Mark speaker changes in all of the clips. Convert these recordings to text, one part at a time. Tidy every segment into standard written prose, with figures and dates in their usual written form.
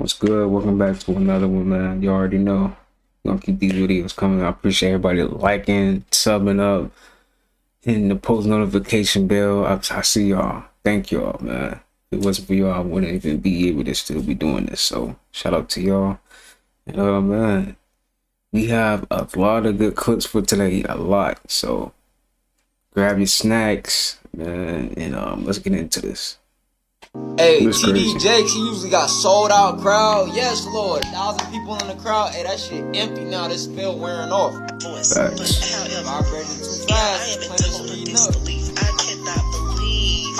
Speaker 1: What's good? Welcome back to another one, man. You already know. I'm gonna keep these videos coming. I appreciate everybody liking, subbing up, hitting the post notification bell. I see y'all. Thank y'all, man. If it wasn't for y'all, I wouldn't even be able to still be doing this. So shout out to y'all. And man, we have a lot of good clips for today. A lot. So grab your snacks, man, and let's get into this.
Speaker 2: Hey, TD Jakes, he usually got sold out crowd. Yes, Lord. 1,000 people in the crowd. Hey, that shit empty now. This spell wearing off.
Speaker 3: Voice. But however,
Speaker 2: vibrating too fast.
Speaker 3: I am in total disbelief. I cannot believe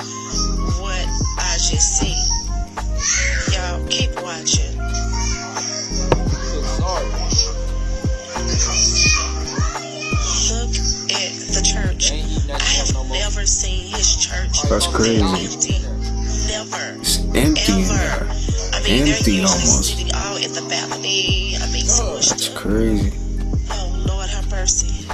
Speaker 3: what I just seen. Y'all keep watching.
Speaker 2: Sorry.
Speaker 3: Look at the church. I have never seen his church.
Speaker 1: That's crazy.
Speaker 3: Empty. Never.
Speaker 1: It's empty in there.
Speaker 3: I mean,
Speaker 1: Empty
Speaker 3: they're usually
Speaker 1: almost.
Speaker 3: sitting all in the balcony. I mean, so much
Speaker 1: That's
Speaker 3: stuff.
Speaker 1: crazy.
Speaker 3: Oh, Lord have mercy.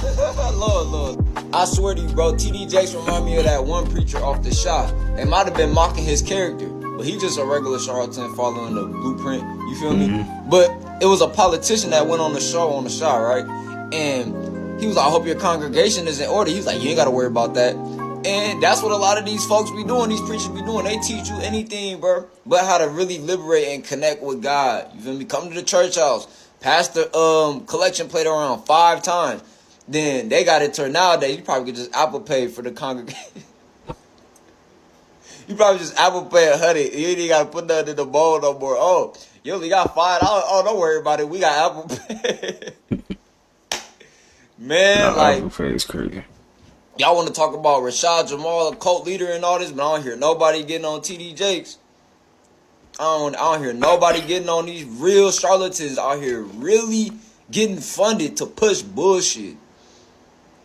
Speaker 2: Lord. I swear to you, bro, TD Jakes remind me of that one preacher off The Shot. They might have been mocking his character, but he just a regular charlatan following the blueprint. You feel me? But it was a politician that went on the show on The Shot, right? And he was like, I hope your congregation is in order. He was like, you ain't got to worry about that. And that's what a lot of these folks be doing, these preachers be doing. They teach you anything, bro, but how to really liberate and connect with God. You feel me? Come to the church house, pass the collection plate around 5 times. Then they got it turned nowadays. You probably could just Apple Pay for the congregation. You probably just Apple Pay $100. You ain't even got to put nothing in the bowl no more. Oh, you only got $5. Oh, don't worry about it. We got Apple Pay. Man, like,
Speaker 1: Apple Pay is crazy.
Speaker 2: Y'all want to talk about Rashad Jamal, a cult leader and all this, but I don't hear nobody getting on TD Jakes. I don't hear nobody getting on these real charlatans out here really getting funded to push bullshit.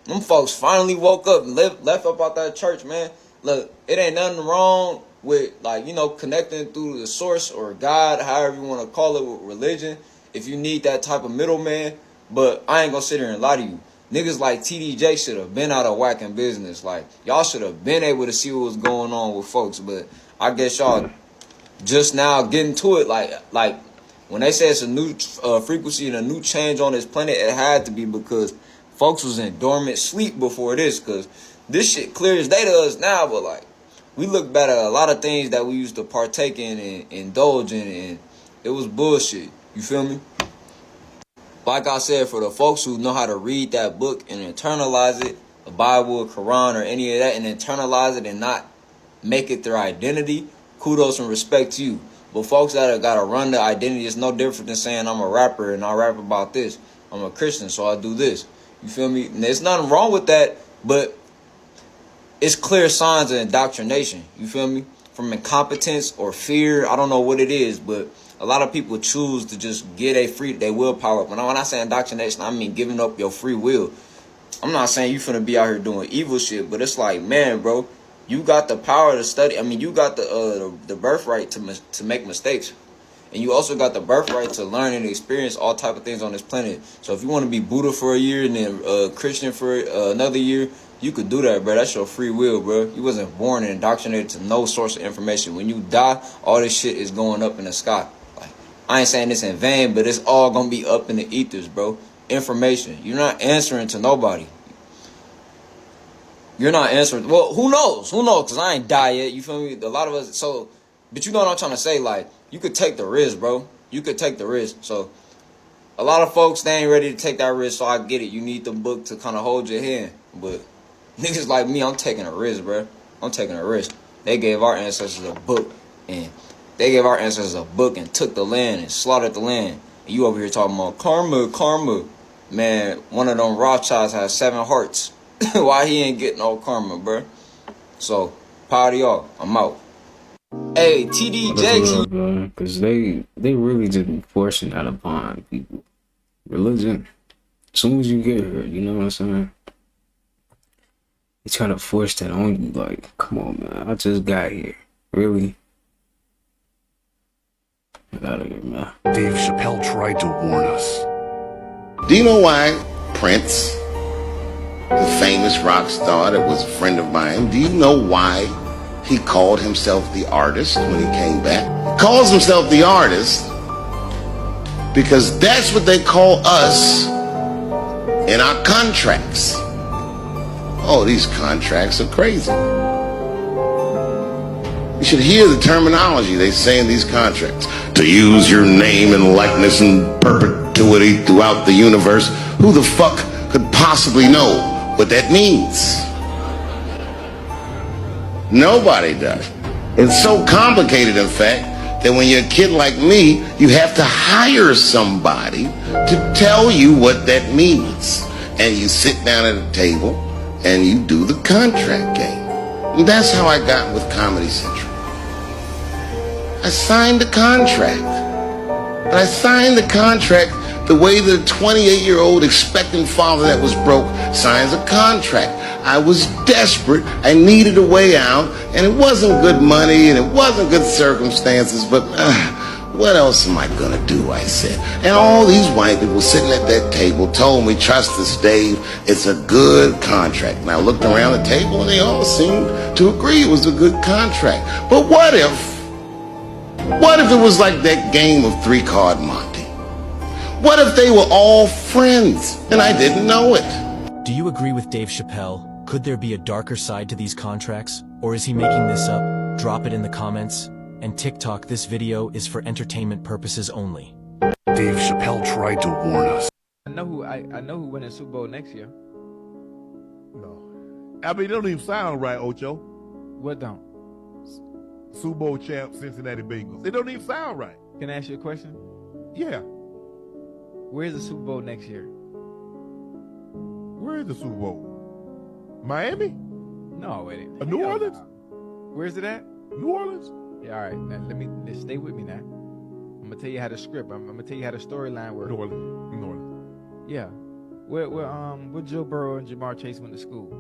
Speaker 2: Them folks finally woke up and left up out that church, man. Look, it ain't nothing wrong with, like, you know, connecting through the source or God, however you want to call it, with religion, if you need that type of middleman. But I ain't gonna sit here and lie to you. Niggas like TD Jakes should have been out of whack in business. Like, y'all should have been able to see what was going on with folks. But I guess y'all just now getting to it. Like when they say it's a new frequency and a new change on this planet, it had to be because folks was in dormant sleep before this. Because this shit clear as day to us now. But, like, we look back at a lot of things that we used to partake in and indulge in. And it was bullshit. You feel me? Like I said, for the folks who know how to read that book and internalize it, the Bible, Quran, or any of that, and internalize it and not make it their identity, kudos and respect to you. But folks that got to run the identity, is no different than saying I'm a rapper and I rap about this. I'm a Christian, so I do this. You feel me? And there's nothing wrong with that, but it's clear signs of indoctrination. You feel me? From incompetence or fear. I don't know what it is, but a lot of people choose to just get their willpower up. And when I say indoctrination, I mean giving up your free will. I'm not saying you finna be out here doing evil shit, but it's like, man, bro, you got the power to study. I mean, you got the birthright to make mistakes, and you also got the birthright to learn and experience all type of things on this planet. So if you want to be Buddha for a year and then Christian for another year, you could do that, bro. That's your free will, bro. You wasn't born and indoctrinated to no source of information. When you die, all this shit is going up in the sky. I ain't saying this in vain, but it's all gonna be up in the ethers, bro. Information. You're not answering to nobody. You're not answering. Well, who knows? Because I ain't die yet. You feel me? A lot of us. So, but you know what I'm trying to say? Like, you could take the risk, bro. You could take the risk. So, a lot of folks, they ain't ready to take that risk. So I get it. You need the book to kind of hold your hand. But niggas like me, I'm taking a risk, bro. I'm taking a risk. They gave our ancestors a book, and they gave our ancestors a book and took the land and slaughtered the land. And you over here talking about karma. Man, one of them Rothschilds has 7 hearts. Why he ain't getting no karma, bro? So, power to y'all. I'm out. Hey, TD Jakes.
Speaker 1: Because they really just be forcing that upon people. Religion, as soon as you get here, you know what I'm saying? They try to force that on you. Like, come on, man. I just got here. Really? Get out of here, man.
Speaker 4: Dave Chappelle tried to warn us.
Speaker 5: Do you know why Prince, the famous rock star that was a friend of mine, do you know why he called himself the artist when he came back? He calls himself the artist because that's what they call us in our contracts. Oh, these contracts are crazy. You should hear the terminology they say in these contracts. To use your name and likeness in perpetuity throughout the universe. Who the fuck could possibly know what that means? Nobody does. It's so complicated, in fact, that when you're a kid like me, you have to hire somebody to tell you what that means. And you sit down at a table and you do the contract game. And that's how I got with Comedy Central. I signed the contract. But I signed the contract the way that a 28-year-old expectant father that was broke signs a contract. I was desperate. I needed a way out. And it wasn't good money and it wasn't good circumstances. But what else am I going to do, I said. And all these white people sitting at that table told me, trust us, Dave, it's a good contract. And I looked around the table and they all seemed to agree it was a good contract. But what if it was like that game of 3-Card Monte? What if they were all friends and I didn't know it?
Speaker 6: Do you agree with Dave Chappelle? Could there be a darker side to these contracts? Or is he making this up? Drop it in the comments. And TikTok, this video is for entertainment purposes only.
Speaker 4: Dave Chappelle tried to warn us.
Speaker 7: I know who win the Super Bowl next year.
Speaker 8: No. I mean, it don't even sound right, Ocho.
Speaker 7: What don't?
Speaker 8: Super Bowl champ Cincinnati Bengals. It don't even sound right.
Speaker 7: Can I ask you a question?
Speaker 8: Yeah.
Speaker 7: Where's the Super Bowl next year?
Speaker 8: Where is the Super Bowl? Miami?
Speaker 7: No, it ain't.
Speaker 8: New Orleans?
Speaker 7: Where's it at?
Speaker 8: New Orleans?
Speaker 7: Yeah, all right. Now stay with me now. I'm gonna tell you how the script. I'm gonna tell you how the storyline works.
Speaker 8: New Orleans. New Orleans.
Speaker 7: Yeah. Where Joe Burrow and Jamar Chase went to school.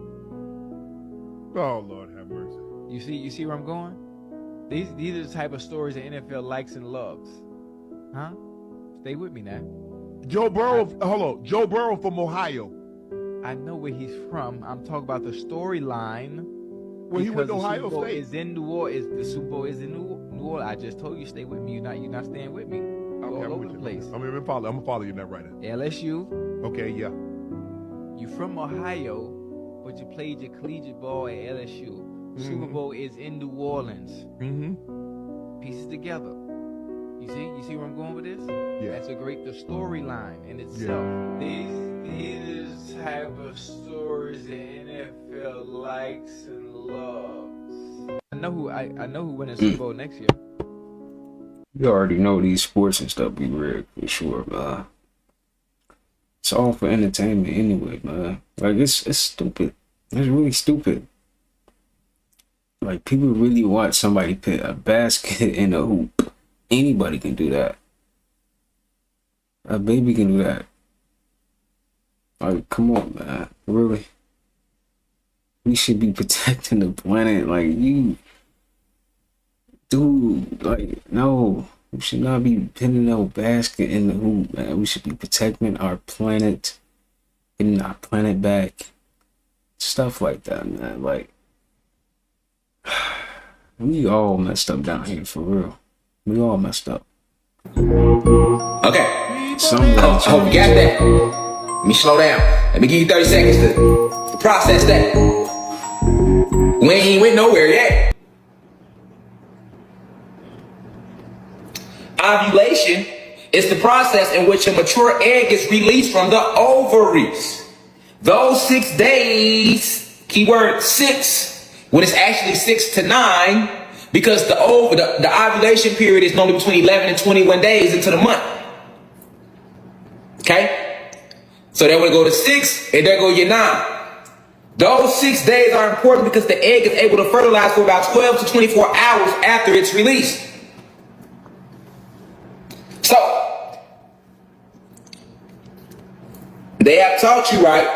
Speaker 8: Oh Lord, have mercy.
Speaker 7: You see where I'm going? These are the type of stories the NFL likes and loves. Huh? Stay with me now.
Speaker 8: Joe Burrow. Hold on. Joe Burrow from Ohio.
Speaker 7: I know where he's from. I'm talking about the storyline.
Speaker 8: Well, he went to Ohio State.
Speaker 7: Is in New Orleans. The Super Bowl is in New Orleans. I just told you, stay with me. You're not staying with me. You're all over the place.
Speaker 8: I'm gonna follow you now, right now.
Speaker 7: LSU.
Speaker 8: Okay, yeah.
Speaker 7: You from Ohio, but you played your collegiate ball at LSU.
Speaker 8: Mm-hmm.
Speaker 7: Super Bowl is in New Orleans.
Speaker 8: Mm-hmm.
Speaker 7: Pieces together. You see where I'm going with this?
Speaker 8: Yeah.
Speaker 7: That's the storyline in itself. These type of stories the NFL likes and loves. I know who win the Super Bowl next year.
Speaker 1: You already know these sports and stuff be rigged for sure, man. It's all for entertainment anyway, man. Like it's stupid. It's really stupid. Like people really watch somebody put a basket in a hoop. Anybody can do that. A baby can do that. Like, come on, man. Really? We should be protecting the planet. Like, you... Dude, like, no. We should not be pinning no basket in the hoop, man. We should be protecting our planet. Getting our planet back. Stuff like that, man. Like... We all messed up down here, for real. We all messed up.
Speaker 2: Okay.
Speaker 1: I
Speaker 2: hope you got that. Let me slow down. Let me give you 30 seconds to process that. We ain't went nowhere yet. Ovulation is the process in which a mature egg is released from the ovaries. Those 6 days, keyword 6, when it's actually 6 to 9, because the ovulation period is normally between 11 and 21 days into the month. Okay? So then we go to 6, and there go your 9. Those 6 days are important because the egg is able to fertilize for about 12 to 24 hours after it's released. So, they have taught you, right,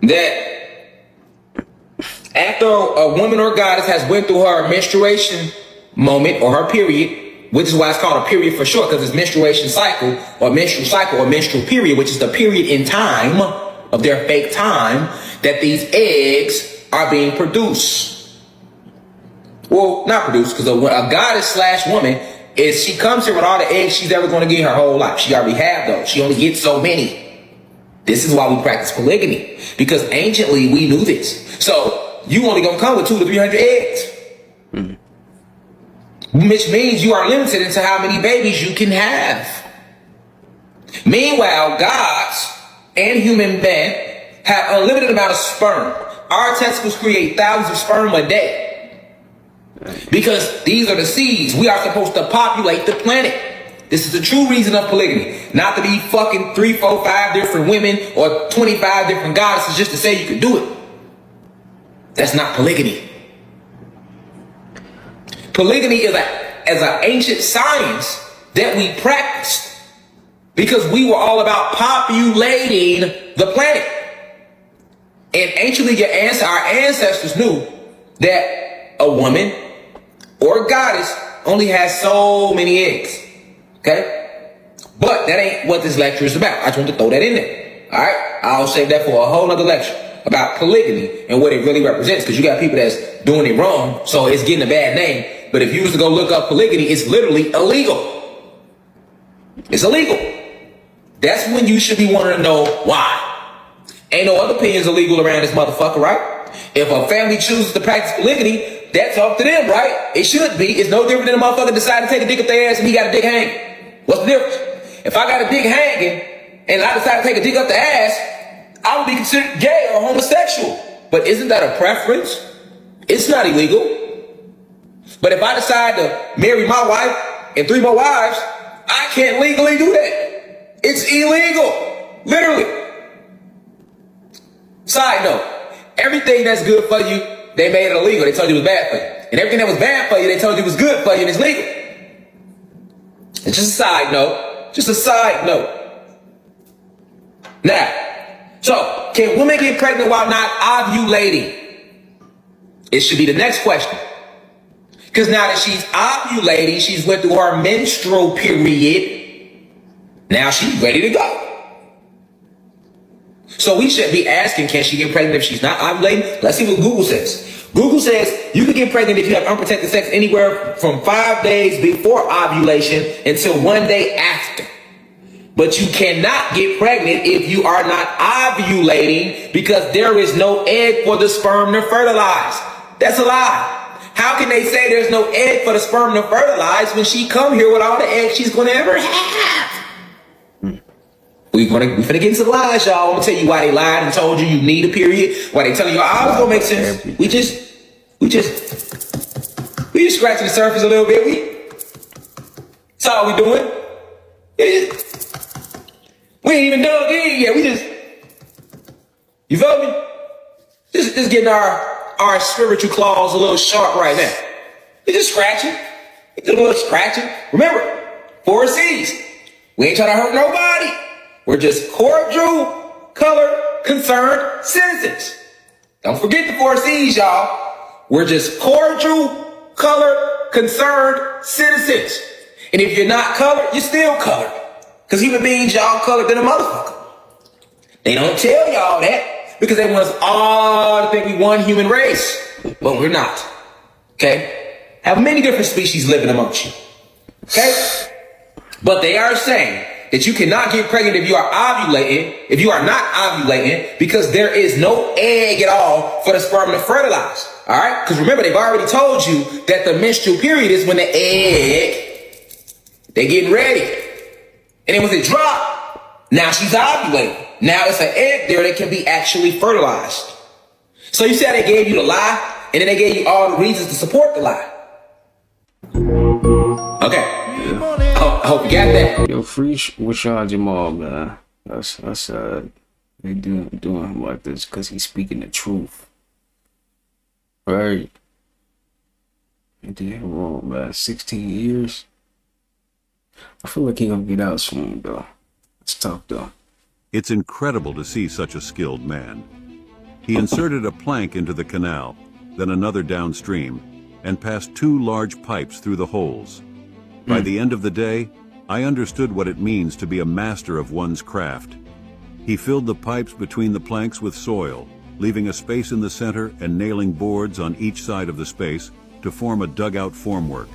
Speaker 2: that after a woman or goddess has went through her menstruation moment or her period, which is why it's called a period for short, because it's menstruation cycle or menstrual period, which is the period in time of their fake time that these eggs are being produced. Well, not produced, because a goddess / woman
Speaker 9: is she comes here with all the eggs she's ever going to get her whole life. She already have those. She only gets so many. This is why we practice polygamy, because anciently we knew this. So you only gonna come with 200 to 300 eggs, which means you are limited into how many babies you can have. Meanwhile, gods and human men have unlimited amount of sperm. Our testicles create thousands of sperm a day. Because these are the seeds. We are supposed to populate the planet. This is the true reason of polygamy. Not to be fucking 3, 4, 5 different women or 25 different goddesses just to say you can do it. That's not polygamy. Polygamy is an ancient science that we practiced because we were all about populating the planet. And anciently, our ancestors knew that a woman or a goddess only has so many eggs. Okay? But that ain't what this lecture is about. I just want to throw that in there. All right? I'll save that for a whole nother lecture about polygamy and what it really represents, because you got people that's doing it wrong, so it's getting a bad name. But if you was to go look up polygamy, it's literally illegal. It's illegal. That's when you should be wanting to know why. Ain't no other opinions illegal around this motherfucker, right? If a family chooses to practice polygamy, that's up to them, right? It should be. It's no different than a motherfucker decide to take a dick up their ass and he got a dick hanging. What's the difference? If I got a dick hanging and I decide to take a dick up the ass, I would be considered gay or homosexual. But isn't that a preference? It's not illegal. But if I decide to marry my wife and 3 more wives, I can't legally do that. It's illegal. Literally. Side note, everything that's good for you, they made it illegal. They told you it was bad for you. And everything that was bad for you, they told you it was good for you and it's legal. It's just a side note. Just a side note. Now, so can women get pregnant while not ovulating? It should be the next question. Because now that she's ovulating, she's went through her menstrual period. Now she's ready to go. So we should be asking, can she get pregnant if she's not ovulating? Let's see what Google says. Google says you can get pregnant if you have unprotected sex anywhere from 5 days before ovulation until 1 day after. But you cannot get pregnant if you are not ovulating, because there is no egg for the sperm to fertilize. That's a lie. How can they say there's no egg for the sperm to fertilize when she come here with all the eggs she's gonna ever have? We finna get into the lies, y'all. I'm gonna tell you why they lied and told you you need a period. Why they telling you, oh, it's gonna make sense. We just scratching the surface a little bit. That's all we doing. We ain't even dug in yet. You feel me? Just getting our spiritual claws a little sharp right now. We just scratching. We did a little scratching. Remember, 4 C's. We ain't trying to hurt nobody. We're just cordial, color, concerned citizens. Don't forget the 4 C's, y'all. We're just cordial, color, concerned citizens. And if you're not colored, you're still colored. Because human beings, y'all colored than a motherfucker. They don't tell y'all that because they want us all to think we one human race. But we're not. Okay? Have many different species living amongst you. Okay? But they are saying that you cannot get pregnant if you are ovulating, if you are not ovulating, because there is no egg at all for the sperm to fertilize. All right? Because remember, they've already told you that the menstrual period is when the egg, they getting ready. And then once it drop, now she's ovulating. Now it's an egg there that can be actually fertilized. So you said they gave you the lie, and then they gave you all the reasons to support the lie. Okay. I hope you got that.
Speaker 1: Yo, free Rashad Jamal, man. That's they doing him like this because he's speaking the truth. Right? He did him wrong, man. 16 years. I feel like he gonna get out soon, though. It's tough, though.
Speaker 10: It's incredible to see such a skilled man. He inserted a plank into the canal, then another downstream, and passed 2 large pipes through the holes. By the end of the day, I understood what it means to be a master of one's craft. He filled the pipes between the planks with soil, leaving a space in the center and nailing boards on each side of the space to form a dugout formwork.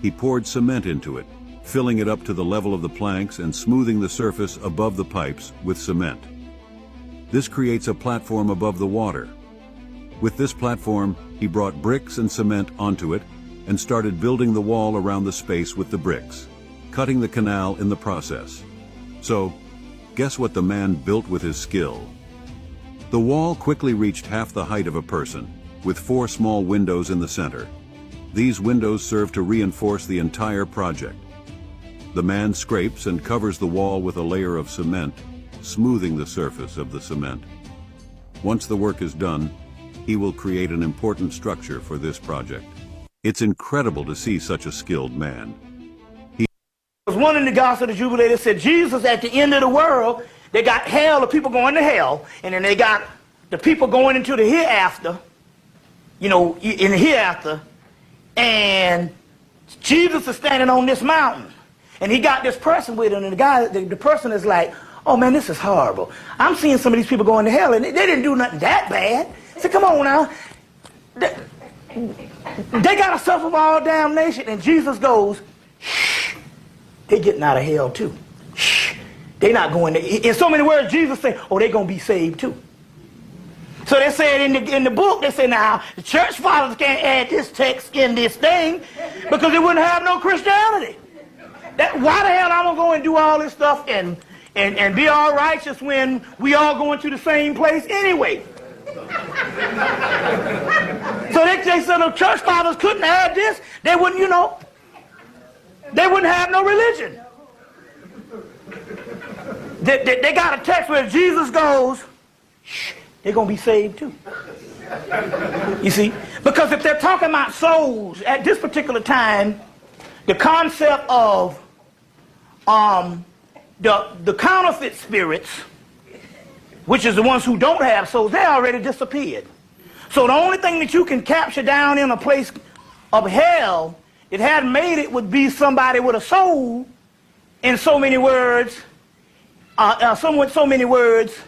Speaker 10: he poured cement into it, filling it up to the level of the planks and smoothing the surface above the pipes with cement. This creates a platform above the water. With this platform, he brought bricks and cement onto it and started building the wall around the space with the bricks, cutting the canal in the process. So, guess what the man built with his skill? The wall quickly reached half the height of a person, with 4 small windows in the center. These windows serve to reinforce the entire project. The man scrapes and covers the wall with a layer of cement, smoothing the surface of the cement. Once the work is done, he will create an important structure for this project. It's incredible to see such a skilled man.
Speaker 11: There was one in the Gospel of the Jubilee that said Jesus at the end of the world, they got hell, the people going to hell, and then they got the people going into the hereafter, you know, in the hereafter, and Jesus is standing on this mountain, and he got this person with him, and the person is like, oh man, this is horrible. I'm seeing some of these people going to hell, and they didn't do nothing that bad. I said, come on now. They got to suffer all damnation, and Jesus goes, shh, they getting out of hell too. Shh, they not going to. In so many words, Jesus said, oh, they going to be saved too. So they said in the book, they say now, the church fathers can't add this text in this thing because it wouldn't have no Christianity. Why the hell I'm going to go and do all this stuff and be all righteous when we all going to the same place anyway? So they said the church fathers couldn't add this. They wouldn't, you know, they wouldn't have no religion. They got a text where Jesus goes, shh, they're going to be saved too. You see? Because if they're talking about souls at this particular time, the concept of the counterfeit spirits, which is the ones who don't have souls, they already disappeared. So the only thing that you can capture down in a place of hell, it had made it would be somebody with a soul, in so many words, so many words,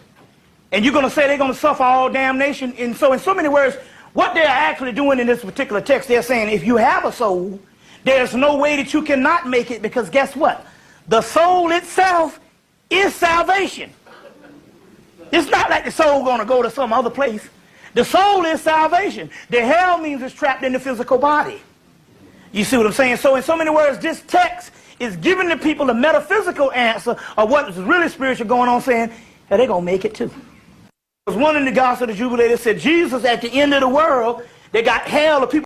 Speaker 11: and you're going to say they're going to suffer all damnation. And so in so many words, what they're actually doing in this particular text, they're saying if you have a soul, there's no way that you cannot make it, because guess what? The soul itself is salvation. It's not like the soul going to go to some other place. The soul is salvation. The hell means it's trapped in the physical body. You see what I'm saying? So in so many words, this text is giving the people the metaphysical answer of what is really spiritual going on, saying that they're going to make it too. There was one in the Gospel of the Jubilee that said Jesus at the end of the world, they got hell, the people.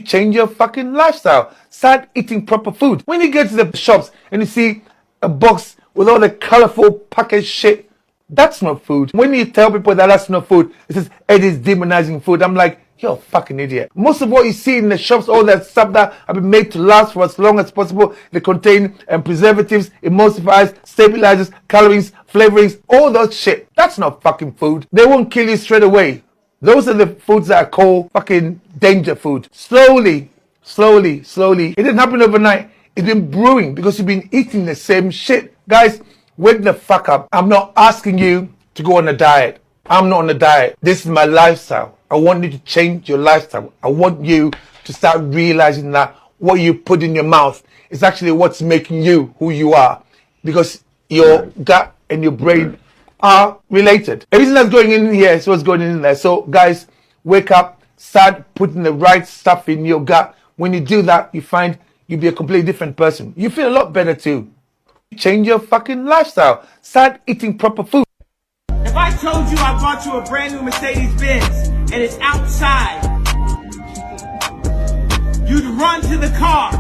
Speaker 12: Change your fucking lifestyle. Start eating proper food. When you get to the shops and you see a box with all the colorful packaged shit, that's not food. When you tell people that that's not food, it says it is demonizing food. I'm like, you're a fucking idiot. Most of what you see in the shops, all that stuff that have been made to last for as long as possible, they contain preservatives, emulsifiers, stabilizers, calories, flavorings, all that shit. That's not fucking food. They won't kill you straight away. Those are the foods that are called fucking danger food. Slowly, slowly, slowly. It didn't happen overnight. It's been brewing because you've been eating the same shit. Guys, wake the fuck up. I'm not asking you to go on a diet. I'm not on a diet. This is my lifestyle. I want you to change your lifestyle. I want you to start realizing that what you put in your mouth is actually what's making you who you are. Because your gut and your brain are related. Everything that's going in here is what's going in there. So guys, wake up, start putting the right stuff in your gut. When you do that, you find you'll be a completely different person. You feel a lot better too. Change your fucking lifestyle. Start eating proper food.
Speaker 13: If I told you I bought you a brand new Mercedes Benz and it's outside, you'd run to the car.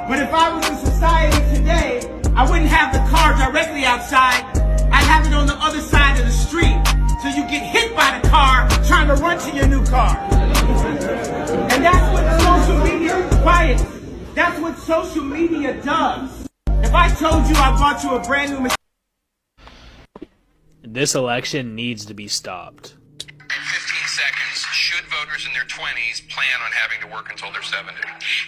Speaker 13: But if I was in society today, I wouldn't have the car directly outside. I'd have it on the other side of the street. So you get hit by the car trying to run to your new car. And that's what social media, quiet. That's what social media does. If I told you I bought you a brand new Mercedes.
Speaker 14: This election needs to be stopped.
Speaker 15: In 15 seconds, should voters in their 20s plan on having to work until they're 70?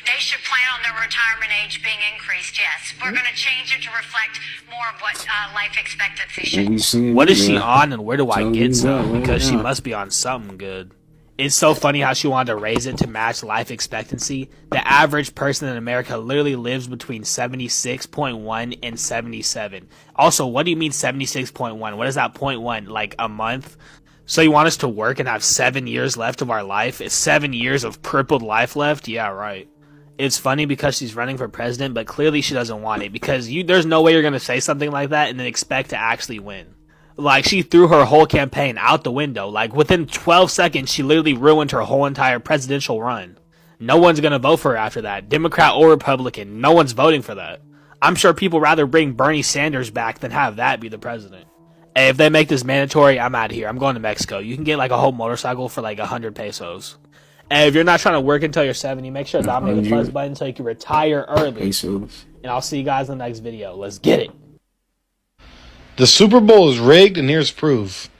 Speaker 16: They should plan on their retirement age being increased, yes. We're going to change it to reflect more of what life expectancy should be.
Speaker 14: What is she on and where do I get some? Because she must be on something good. It's so funny how she wanted to raise it to match life expectancy. The average person in America literally lives between 76.1 and 77. Also, what do you mean 76.1? What is that 0.1? Like a month? So you want us to work and have 7 years left of our life? It's 7 years of crippled life left? Yeah, right. It's funny because she's running for president, but clearly she doesn't want it, because there's no way you're going to say something like that and then expect to actually win. Like, she threw her whole campaign out the window. Like, within 12 seconds, she literally ruined her whole entire presidential run. No one's gonna vote for her after that. Democrat or Republican, no one's voting for that. I'm sure people rather bring Bernie Sanders back than have that be the president. Hey, if they make this mandatory, I'm out of here. I'm going to Mexico. You can get like a whole motorcycle for like 100 pesos. Hey, if you're not trying to work until you're 70, make sure to dominate the plus button so you can retire early.
Speaker 1: Pesos.
Speaker 14: And I'll see you guys in the next video. Let's get it.
Speaker 17: The Super Bowl is rigged, and here's proof.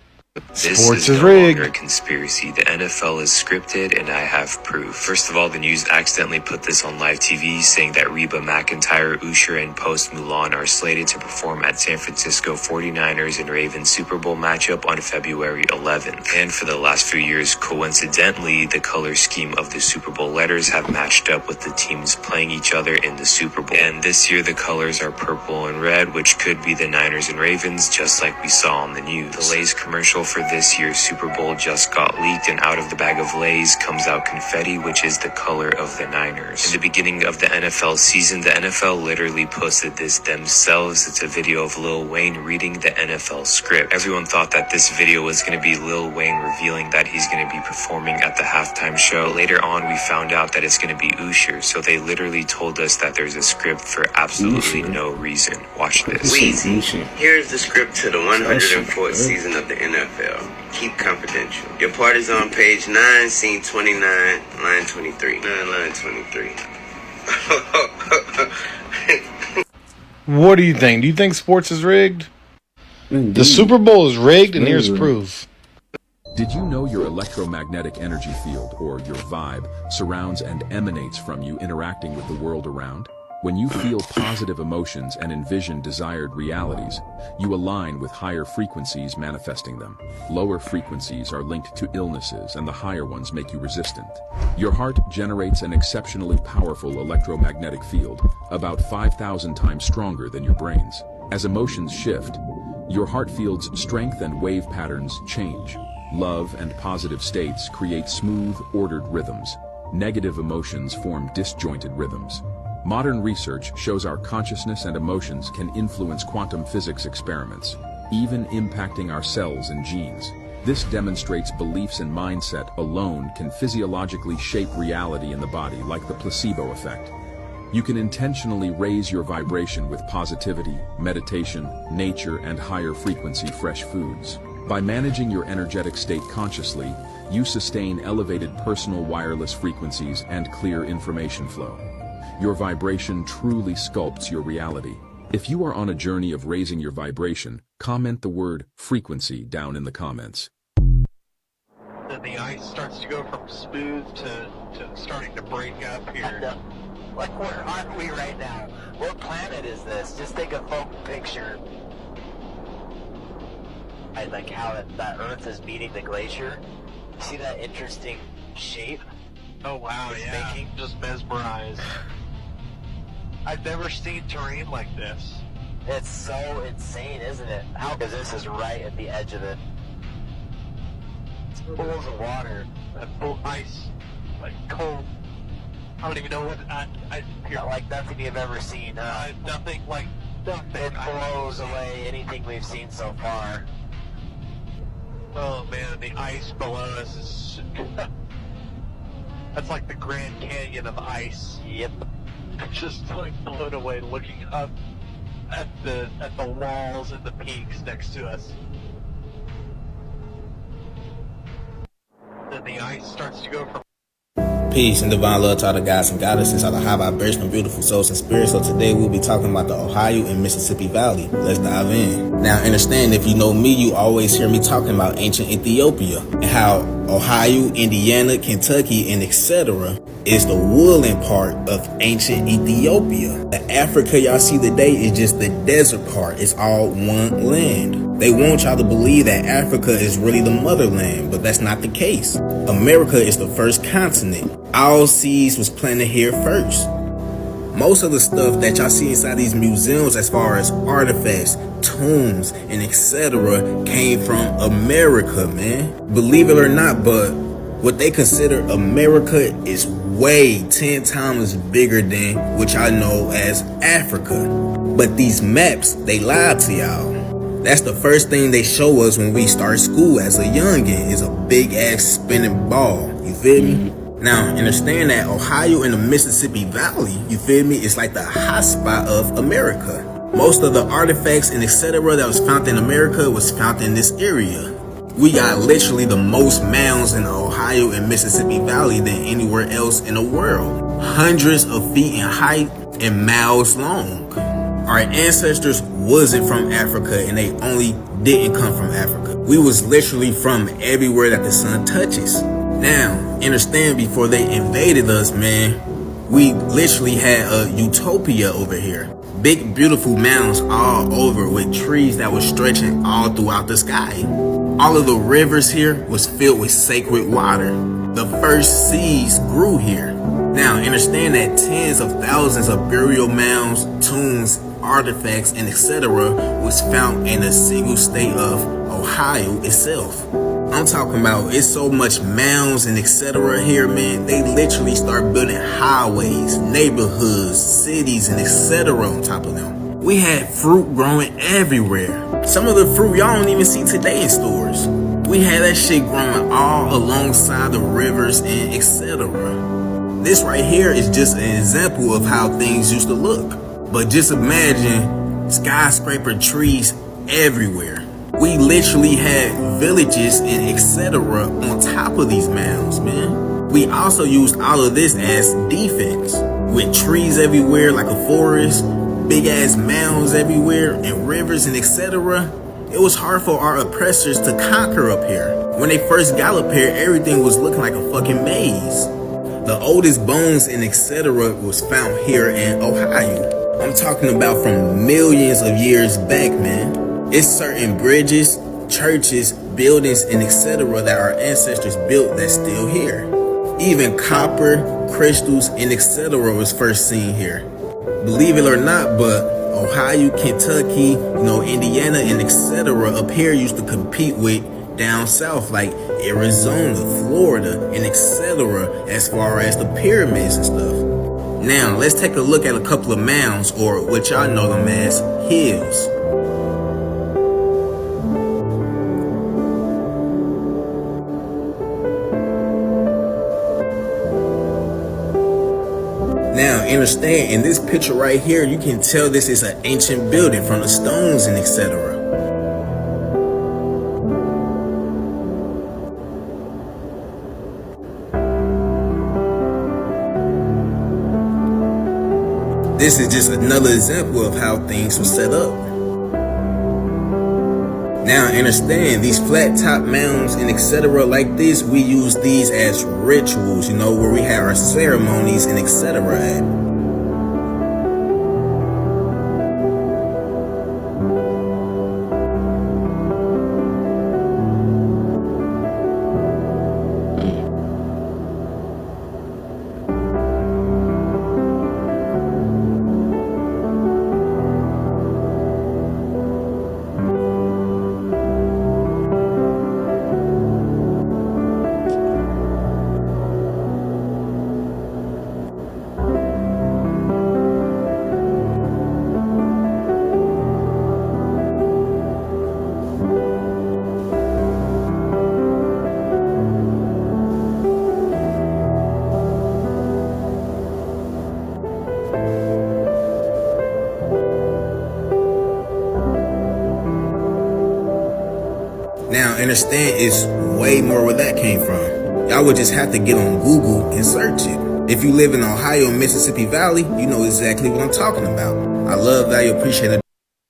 Speaker 18: Sports is no rigged. Longer a conspiracy. The NFL is scripted, and I have proof. First of all, the news accidentally put this on live TV, saying that Reba McEntire, Usher, and Post Malone are slated to perform at San Francisco 49ers and Ravens Super Bowl matchup on February 11th. And for the last few years, coincidentally, the color scheme of the Super Bowl letters have matched up with the teams playing each other in the Super Bowl. And this year, the colors are purple and red, which could be the Niners and Ravens, just like we saw on the news. The Lay's commercial for this year's Super Bowl just got leaked, and out of the bag of Lay's comes out confetti, which is the color of the Niners. In the beginning of the NFL season, the NFL literally posted this themselves. It's a video of Lil Wayne reading the NFL script. Everyone thought that this video was going to be Lil Wayne revealing that he's going to be performing at the halftime show. Later on, we found out that it's going to be Usher, so they literally told us that there's a script for absolutely no reason. Watch this.
Speaker 19: Weezy, here's the script to the 104th season of the NFL. Keep confidential. Your part is on page 9, scene 29, line 23. Line 23.
Speaker 17: What do you think? Do you think sports is rigged? The Super Bowl is rigged, and here's proof.
Speaker 20: Did you know your electromagnetic energy field, or your vibe, surrounds and emanates from you interacting with the world around? When you feel positive emotions and envision desired realities, you align with higher frequencies manifesting them. Lower frequencies are linked to illnesses, and the higher ones make you resistant. Your heart generates an exceptionally powerful electromagnetic field, about 5,000 times stronger than your brain's. As emotions shift, your heart field's strength and wave patterns change. Love and positive states create smooth, ordered rhythms. Negative emotions form disjointed rhythms. Modern research shows our consciousness and emotions can influence quantum physics experiments, even impacting our cells and genes. This demonstrates beliefs and mindset alone can physiologically shape reality in the body, like the placebo effect. You can intentionally raise your vibration with positivity, meditation, nature, and higher frequency fresh foods. By managing your energetic state consciously, you sustain elevated personal wireless frequencies and clear information flow. Your vibration truly sculpts your reality. If you are on a journey of raising your vibration, comment the word frequency down in the comments.
Speaker 21: Then the ice starts to go from smooth to starting to break up here.
Speaker 22: Like, where aren't we right now? What planet is this? Just take a photo picture. I like how that Earth is meeting the glacier. See that interesting shape?
Speaker 21: Oh wow, yeah. Making? Just mesmerized. I've never seen terrain like this.
Speaker 22: It's so insane, isn't it? How? Because this is right at the edge of it. It's pools of water.
Speaker 21: Full ice. Like cold. I don't even know what
Speaker 22: Not like nothing you've ever seen.
Speaker 21: Nothing like nothing.
Speaker 22: It blows away anything we've seen so far.
Speaker 21: Oh man, the ice below us is that's like the Grand Canyon of ice.
Speaker 22: Yep.
Speaker 21: Just like blown away looking up at the walls and the peaks next to us. Then the ice starts to go from
Speaker 23: Peace and divine love to all the guys and goddesses, all the high vibrational, beautiful souls and spirits. So today we'll be talking about the Ohio and Mississippi Valley. Let's dive in. Now understand, if you know me, you always hear me talking about ancient Ethiopia and how Ohio, Indiana, Kentucky, and etc. is the woolen part of ancient Ethiopia. The Africa y'all see today is just the desert part. It's all one land. They want y'all to believe that Africa is really the motherland, but that's not the case. America is the first continent. All seeds was planted here first. Most of the stuff that y'all see inside these museums as far as artifacts, tombs, and etc. came from America, man. Believe it or not, but what they consider America is way 10 times bigger than what y'all know as Africa. But these maps, they lied to y'all. That's the first thing they show us when we start school as a youngin' is a big ass spinning ball. You feel me? Now, understand that Ohio and the Mississippi Valley, you feel me, is like the hot spot of America. Most of the artifacts and etc. that was found in America was found in this area. We got literally the most mounds in the Ohio and Mississippi Valley than anywhere else in the world. Hundreds of feet in height and miles long. Our ancestors wasn't from Africa and they only didn't come from Africa. We was literally from everywhere that the sun touches. Now, understand before they invaded us, man, we literally had a utopia over here. Big, beautiful mounds all over with trees that was stretching all throughout the sky. All of the rivers here was filled with sacred water. The first seeds grew here. Now, understand that tens of thousands of burial mounds, tombs, artifacts, and etc. was found in a single state of Ohio itself. I'm talking about it's so much mounds and etc. here, man. They literally start building highways, neighborhoods, cities, and etc. on top of them. We had fruit growing everywhere. Some of the fruit y'all don't even see today in stores. We had that shit growing all alongside the rivers and etc. This right here is just an example of how things used to look. But just imagine skyscraper trees everywhere. We literally had villages and etc. on top of these mounds, man. We also used all of this as defense. With trees everywhere like a forest, big ass mounds everywhere, and rivers and etc. It was hard for our oppressors to conquer up here. When they first got up here, everything was looking like a fucking maze. The oldest bones and etc. was found here in Ohio. I'm talking about from millions of years back, man. It's certain bridges, churches, buildings, and etc. that our ancestors built that's still here. Even copper, crystals, and etc. was first seen here. Believe it or not, but Ohio, Kentucky, Indiana, and etc. up here used to compete with down south like Arizona, Florida, and etc. as far as the pyramids and stuff. Now, let's take a look at a couple of mounds, or what y'all know them as hills. Now, understand, in this picture right here, you can tell this is an ancient building from the stones and etc. This is just another example of how things were set up. Now, understand, these flat top mounds and etc. like this, we use these as rituals, where we have our ceremonies and etc. at. Now, understand, it's way more where that came from. Y'all would just have to get on Google and search it. If you live in Ohio and Mississippi Valley, you know exactly what I'm talking about. I love that. You appreciate it.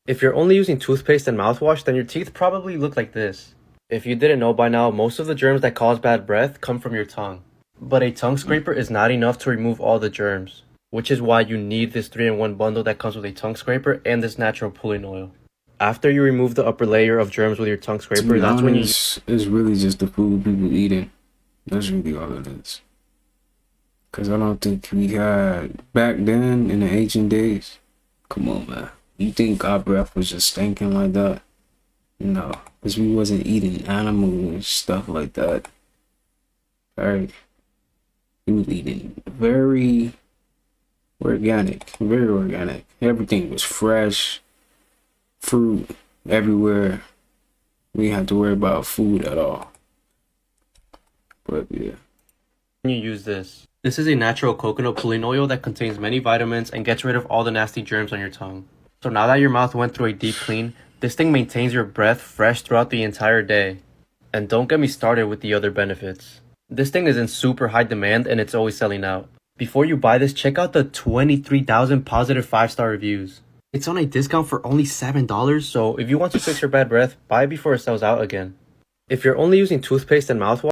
Speaker 3: If you're only using toothpaste and mouthwash, then your teeth probably look like this. If you didn't know by now, most of the germs that cause bad breath come from your tongue. But a tongue scraper is not enough to remove all the germs, which is why you need this 3-in-1 bundle that comes with a tongue scraper and this natural pulling oil. After you remove the upper layer of germs with your tongue scraper, that's when you...
Speaker 1: It's really just the food people eating. That's really all it is. Because I don't think we had, back then, in the ancient days, come on, man. You think our breath was just stinking like that? No, because we wasn't eating animals and stuff like that. Alright. We was eating very organic. Everything was fresh. Fruit everywhere. We didn't have to worry about food at all. But yeah.
Speaker 3: You use this. This is a natural coconut pulling oil that contains many vitamins and gets rid of all the nasty germs on your tongue. So now that your mouth went through a deep clean, this thing maintains your breath fresh throughout the entire day. And don't get me started with the other benefits. This thing is in super high demand and it's always selling out. Before you buy this, check out the 23,000 positive 5-star reviews. It's on a discount for only $7, so if you want to fix your bad breath, buy it before it sells out again. If you're only using toothpaste and mouthwash,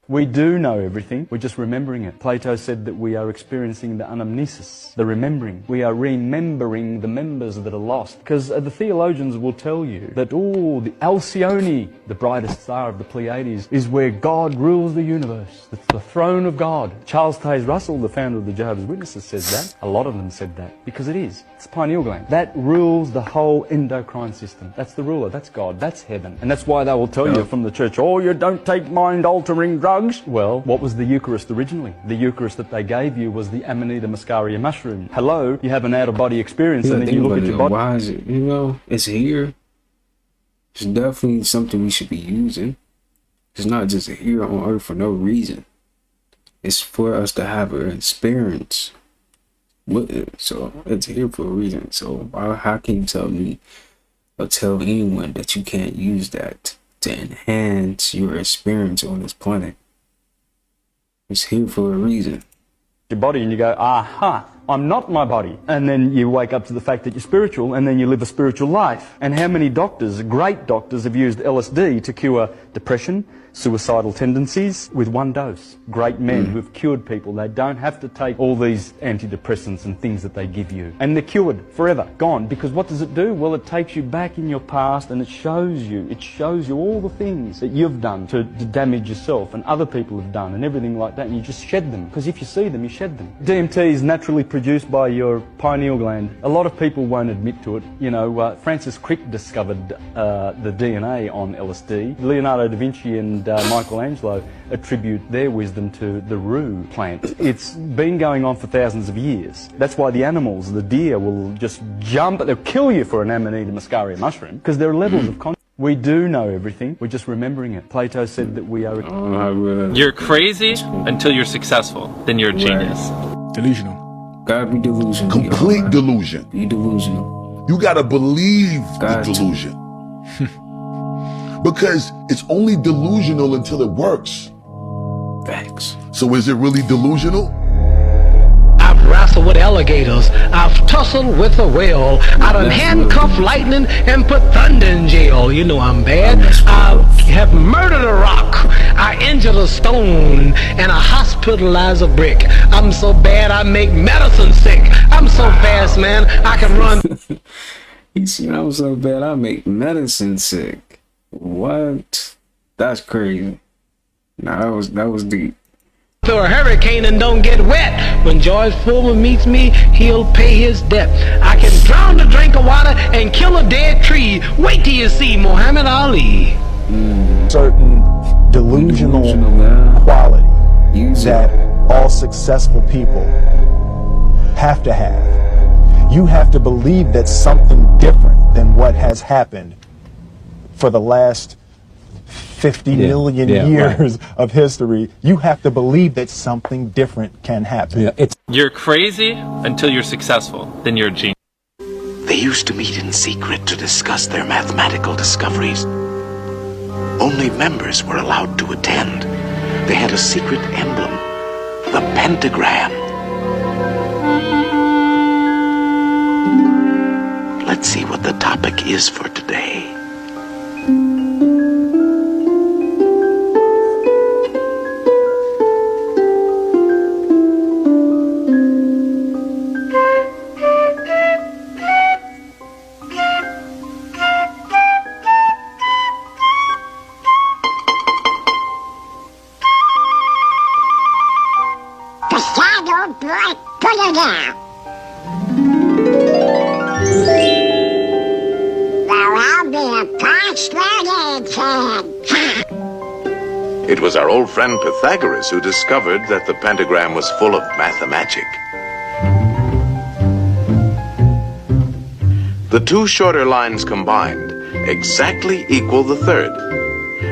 Speaker 4: we do know everything, we're just remembering it. Plato said that we are experiencing the anamnesis, the remembering. We are remembering the members that are lost. Because the theologians will tell you that, the Alcyone, the brightest star of the Pleiades, is where God rules the universe. It's the throne of God. Charles Taze Russell, the founder of the Jehovah's Witnesses, says that. A lot of them said that. Because it is. It's the pineal gland. That rules the whole endocrine system. That's the ruler. That's God. That's heaven. And that's why they will tell you from the church, you don't take mind-altering drugs. Well, what was the Eucharist originally? The Eucharist that they gave you was the Amanita muscaria mushroom. Hello, you have an out-of-body experience and then you look at your body.
Speaker 1: Why is it? It's here. It's definitely something we should be using. It's not just here on earth for no reason. It's for us to have an experience with it. So it's here for a reason. So how can you tell me or tell anyone that you can't use that to enhance your experience on this planet? It's here for a reason.
Speaker 4: Your body and you go, I'm not my body. And then you wake up to the fact that you're spiritual and then you live a spiritual life. And how many doctors, great doctors, have used LSD to cure depression, suicidal tendencies with one dose? Great men who've cured people. They don't have to take all these antidepressants and things that they give you. And they're cured forever, gone. Because what does it do? Well, it takes you back in your past and it shows you all the things that you've done to damage yourself and other people have done and everything like that. And you just shed them. Because if you see them, you shed them. DMT is naturally produced by your pineal gland. A lot of people won't admit to it. Francis Crick discovered the DNA on LSD. Leonardo da Vinci and Michelangelo attribute their wisdom to the rue plant. It's been going on for thousands of years. That's why the animals, the deer, will just jump. They'll kill you for an Amanita muscaria mushroom because there are levels of consciousness. We do know everything. We're just remembering it. Plato said that we are...
Speaker 5: You're crazy until you're successful. Then you're a genius.
Speaker 8: Delusional.
Speaker 1: Gotta be delusional.
Speaker 8: Complete delusion.
Speaker 1: Be delusional.
Speaker 8: You gotta believe the delusion. Because it's only delusional until it works.
Speaker 1: Facts.
Speaker 8: So is it really delusional?
Speaker 6: I've wrestled with alligators. I've tussled with a whale. I done handcuffed lightning and put thunder in jail. You know I'm bad. I have murdered a rock. I injured a stone. And I hospitalized a brick. I'm so bad I make medicine sick. I'm so fast, man, I can run.
Speaker 1: I'm so bad I make medicine sick. What? That's crazy. Nah, that was deep.
Speaker 6: Through a hurricane and don't get wet. When George Foreman meets me, he'll pay his debt. I can drown a drink of water and kill a dead tree. Wait till you see Muhammad Ali.
Speaker 4: Certain delusional quality that all successful people have to have. You have to believe that something different than what has happened for the last 50 million years of history. You have to believe that something different can happen.
Speaker 5: You're crazy until you're successful. Then you're a genius.
Speaker 24: They used to meet in secret to discuss their mathematical discoveries. Only members were allowed to attend. They had a secret emblem, the pentagram. Let's see what the topic is for today.
Speaker 2: Pythagoras, boy, put it down. Well, I'll be a postgraduate fan.
Speaker 24: It was our old friend Pythagoras who discovered that the pentagram was full of mathemagic. The two shorter lines combined exactly equal the third.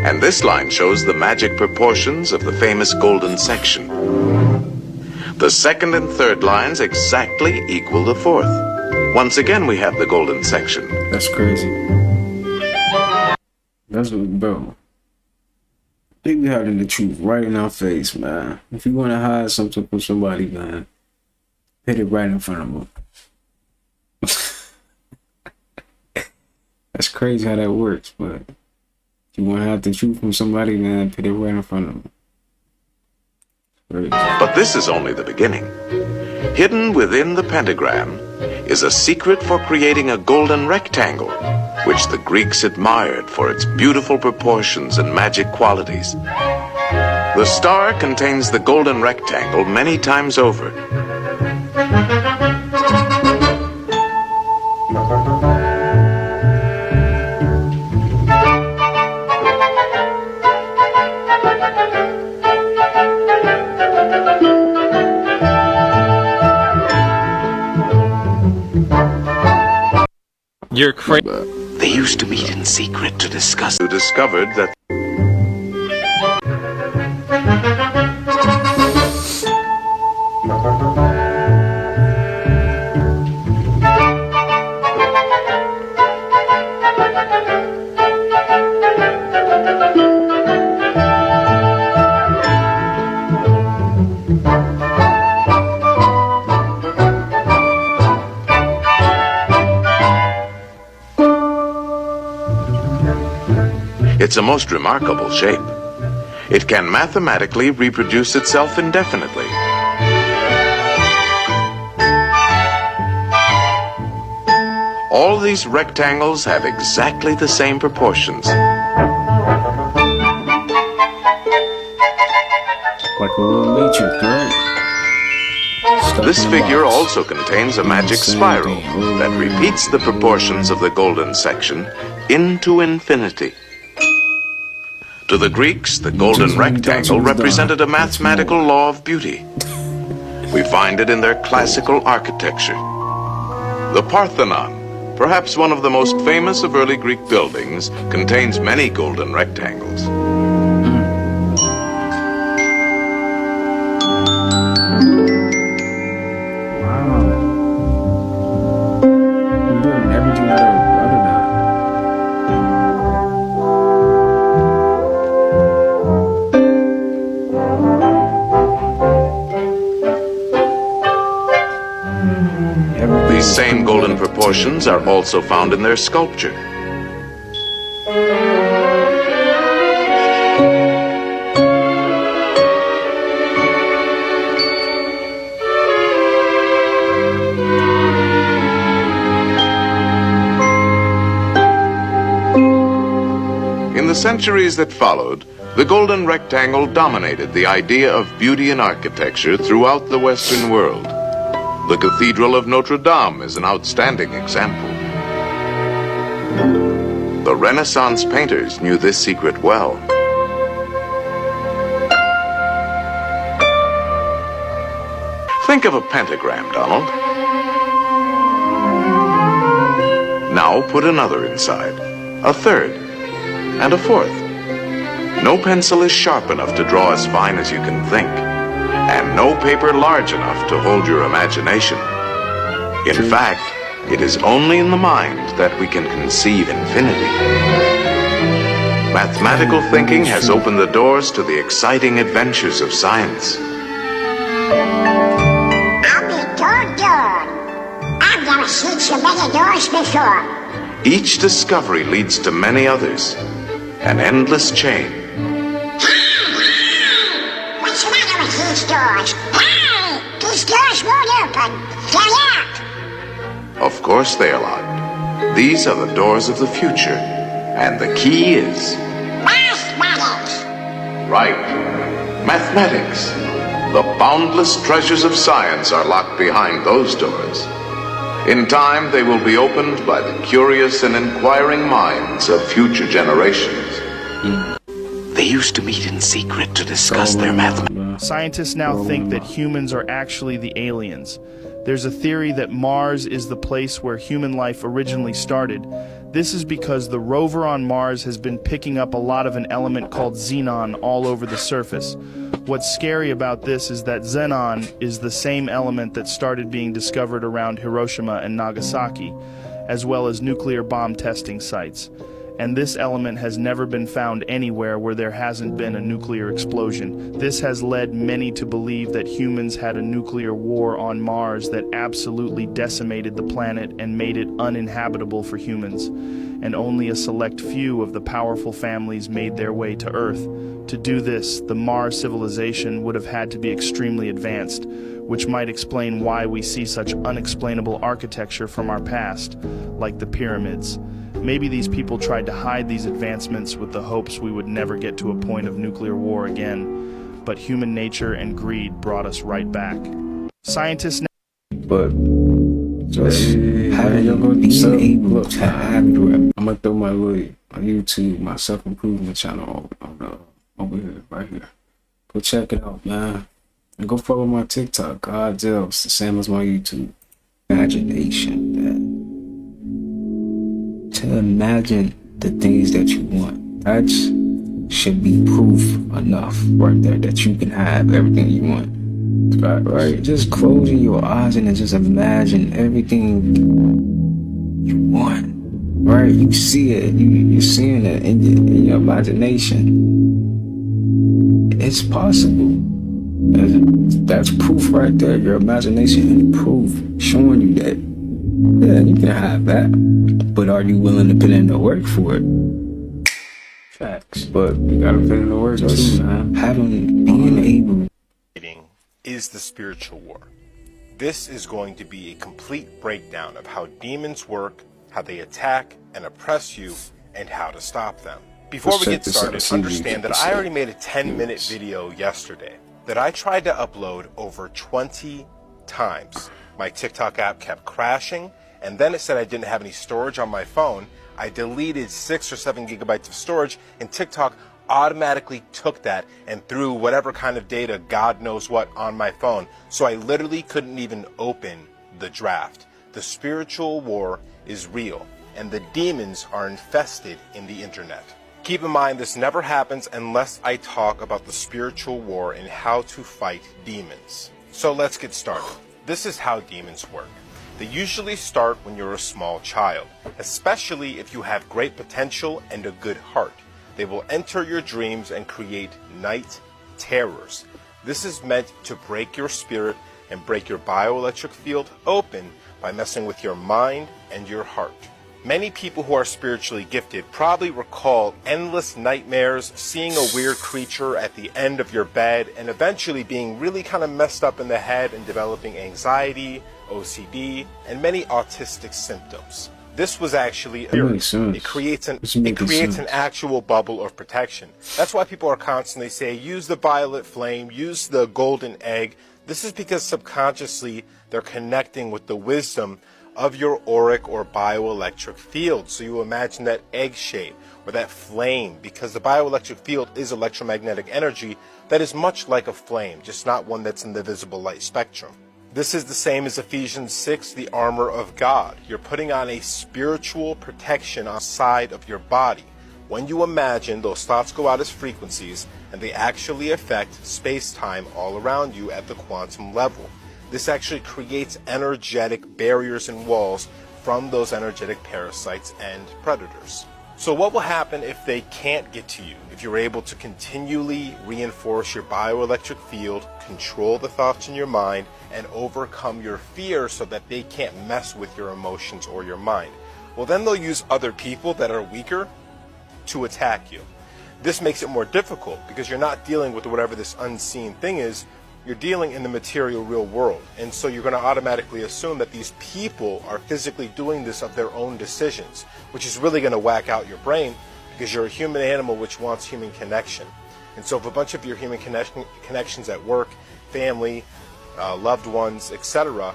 Speaker 24: And this line shows the magic proportions of the famous golden section. The second and third lines exactly equal the fourth. Once again, we have the golden section.
Speaker 1: That's crazy. That's what, bro. They be having the truth right in our face, man. If you want to hide something from somebody, man, put it right in front of them. That's crazy how that works, but if you want to have the truth from somebody, man, put it right in front of them. Crazy.
Speaker 24: But this is only the beginning. Hidden within the pentagram is a secret for creating a golden rectangle, which the Greeks admired for its beautiful proportions and magic qualities. The star contains the golden rectangle many times over.
Speaker 5: You're crazy.
Speaker 24: They used to meet in secret to discuss. Who discovered that it's a most remarkable shape. It can mathematically reproduce itself indefinitely. All these rectangles have exactly the same proportions.
Speaker 1: Like a little matrix, right?
Speaker 24: This figure also contains a magic spiral that repeats the proportions of the golden section into infinity. To the Greeks, the golden rectangle represented a mathematical law of beauty. We find it in their classical architecture. The Parthenon, perhaps one of the most famous of early Greek buildings, contains many golden rectangles. These same golden proportions are also found in their sculpture. In the centuries that followed, the golden rectangle dominated the idea of beauty in architecture throughout the Western world. The Cathedral of Notre Dame is an outstanding example. The Renaissance painters knew this secret well. Think of a pentagram, Donald. Now put another inside, a third, and a fourth. No pencil is sharp enough to draw as fine as you can think, and no paper large enough to hold your imagination. In fact, it is only in the mind that we can conceive infinity. Mathematical thinking has opened the doors to the exciting adventures of science.
Speaker 2: I'll be doggone. I've never seen so many doors before.
Speaker 24: Each discovery leads to many others, an endless chain.
Speaker 2: What's the matter with these doors? Hey! These doors won't open. They're locked.
Speaker 24: Of course they are locked. These are the doors of the future, and the key is...
Speaker 2: Mathematics.
Speaker 24: Right. Mathematics. The boundless treasures of science are locked behind those doors. In time, they will be opened by the curious and inquiring minds of future generations. They used to meet in secret to discuss their mathematics.
Speaker 7: Scientists now think that humans are actually the aliens. There's a theory that Mars is the place where human life originally started. This is because the rover on Mars has been picking up a lot of an element called xenon all over the surface. What's scary about this is that xenon is the same element that started being discovered around Hiroshima and Nagasaki, as well as nuclear bomb testing sites. And this element has never been found anywhere where there hasn't been a nuclear explosion. This has led many to believe that humans had a nuclear war on Mars that absolutely decimated the planet and made it uninhabitable for humans. And only a select few of the powerful families made their way to Earth. To do this, the Mars civilization would have had to be extremely advanced, which might explain why we see such unexplainable architecture from our past, like the pyramids. Maybe these people tried to hide these advancements with the hopes we would never get to a point of nuclear war again, but human nature and greed brought us right back. Scientists now...
Speaker 1: But just having your being able to have I'm gonna throw my little YouTube, my self-improvement channel over here, right here. Go check it out, man. And go follow my TikTok, GAWDZELL. It's the same as my YouTube. Imagination, man. To imagine the things that you want. That should be proof enough right there that you can have everything you want. Right? Just closing your eyes and just imagine everything you want. Right? You see it. You're seeing it in your imagination. It's possible. That's proof right there. Your imagination is proof showing you that. Yeah, you can have that. But are you willing to put in the work for it? Facts. But you gotta put in the work too, man. Being able.
Speaker 9: Is the spiritual war. This is going to be a complete breakdown of how demons work, how they attack and oppress you, and how to stop them. Before we get started, understand that I already made a 10-minute video yesterday that I tried to upload over 20 times. My TikTok app kept crashing, and then it said I didn't have any storage on my phone. I deleted 6 or 7 gigabytes of storage, and TikTok automatically took that and threw whatever kind of data, God knows what, on my phone. So I literally couldn't even open the draft. The spiritual war is real, and the demons are infested in the internet. Keep in mind, this never happens unless I talk about the spiritual war and how to fight demons. So let's get started. This is how demons work. They usually start when you're a small child, especially if you have great potential and a good heart. They will enter your dreams and create night terrors. This is meant to break your spirit and break your bioelectric field open by messing with your mind and your heart. Many people who are spiritually gifted probably recall endless nightmares, seeing a weird creature at the end of your bed, and eventually being really kind of messed up in the head and developing anxiety, OCD, and many autistic symptoms. This was actually it creates an actual bubble of protection. That's why people are constantly saying, use the violet flame, use the golden egg. This is because subconsciously they're connecting with the wisdom of your auric or bioelectric field. So you imagine that egg shape or that flame, because the bioelectric field is electromagnetic energy that is much like a flame, just not one that's in the visible light spectrum. This is the same as Ephesians 6, the armor of God. You're putting on a spiritual protection outside of your body. When you imagine, those thoughts go out as frequencies, and they actually affect space-time all around you at the quantum level. This actually creates energetic barriers and walls from those energetic parasites and predators. So what will happen if they can't get to you? If you're able to continually reinforce your bioelectric field, control the thoughts in your mind, and overcome your fear so that they can't mess with your emotions or your mind, well, then they'll use other people that are weaker to attack you. This makes it more difficult because you're not dealing with whatever this unseen thing is. You're dealing in the material real world, and so you're going to automatically assume that these people are physically doing this of their own decisions, which is really going to whack out your brain because you're a human animal which wants human connection. And so if a bunch of your human connections at work, family, loved ones, etc.,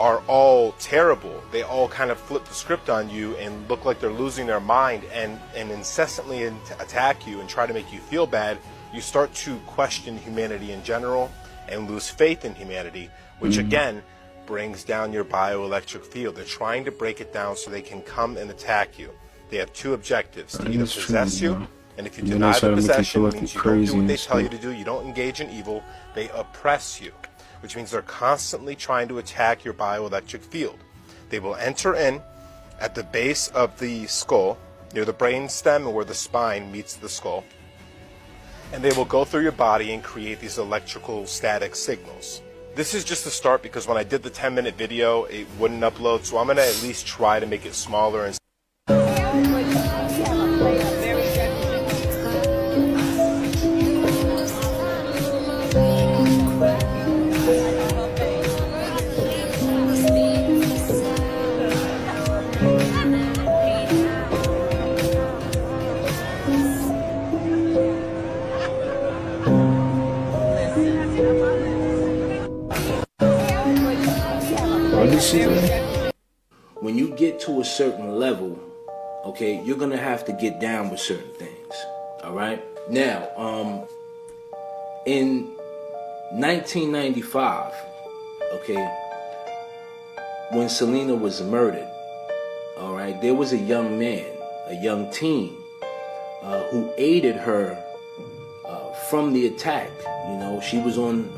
Speaker 9: are all terrible. They all kind of flip the script on you and look like they're losing their mind and incessantly attack you and try to make you feel bad. You start to question humanity in general and lose faith in humanity, which again brings down your bioelectric field. They're trying to break it down so they can come and attack you. They have two objectives: to either possess you, and if you deny the possession, it means you don't do what they tell you to do, you don't engage in evil, they oppress you, which means they're constantly trying to attack your bioelectric field. They will enter in at the base of the skull, near the brain stem and where the spine meets the skull, and they will go through your body and create these electrical static signals. This is just the start because when I did the 10-minute video, it wouldn't upload, so I'm going to at least try to make it smaller and
Speaker 23: when you get to a certain level, okay, you're gonna have to get down with certain things. All right. Now, in 1995, okay, when Selena was murdered, all right, there was a young man, a young teen, who aided her from the attack. You know, she was on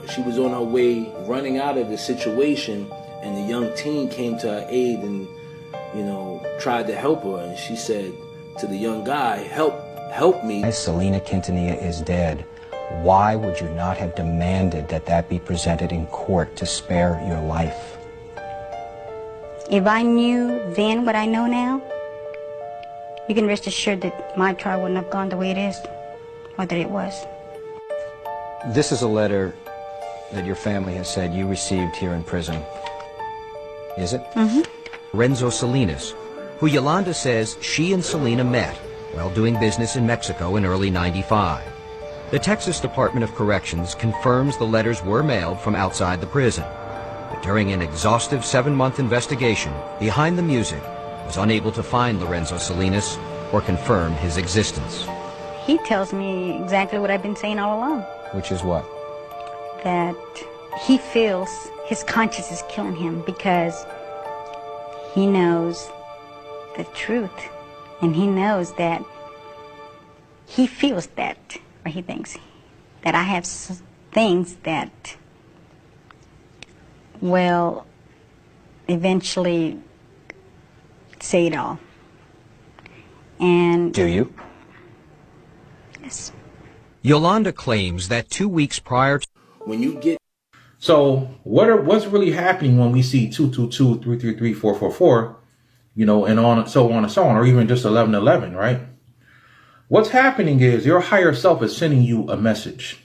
Speaker 23: her way running out of the situation, and the young teen came to her aid and, you know, tried to help her. And she said to the young guy, help me.
Speaker 10: Selena Quintanilla is dead. Why would you not have demanded that be presented in court to spare your life?
Speaker 2: If I knew then what I know now, you can rest assured that my trial wouldn't have gone the way it is, or that it was.
Speaker 10: This is a letter that your family has said you received here in prison. Is it?
Speaker 2: Mm-hmm.
Speaker 11: Renzo Salinas, who Yolanda says she and Selena met while doing business in Mexico in early '95. The Texas Department of Corrections confirms the letters were mailed from outside the prison. But during an exhaustive 7-month investigation, Behind the Music was unable to find Lorenzo Salinas or confirm his existence.
Speaker 2: He tells me exactly what I've been saying all along.
Speaker 10: Which is what?
Speaker 2: That he feels his conscience is killing him because he knows the truth, and he knows that he feels that, or he thinks that I have things that will eventually say it all. And
Speaker 10: do you?
Speaker 2: Yes.
Speaker 11: Yolanda claims that 2 weeks prior to
Speaker 23: when you get.
Speaker 12: So what's really happening when we see 222, 333, 444, you know, and so on, or even just 1111, right? What's happening is your higher self is sending you a message.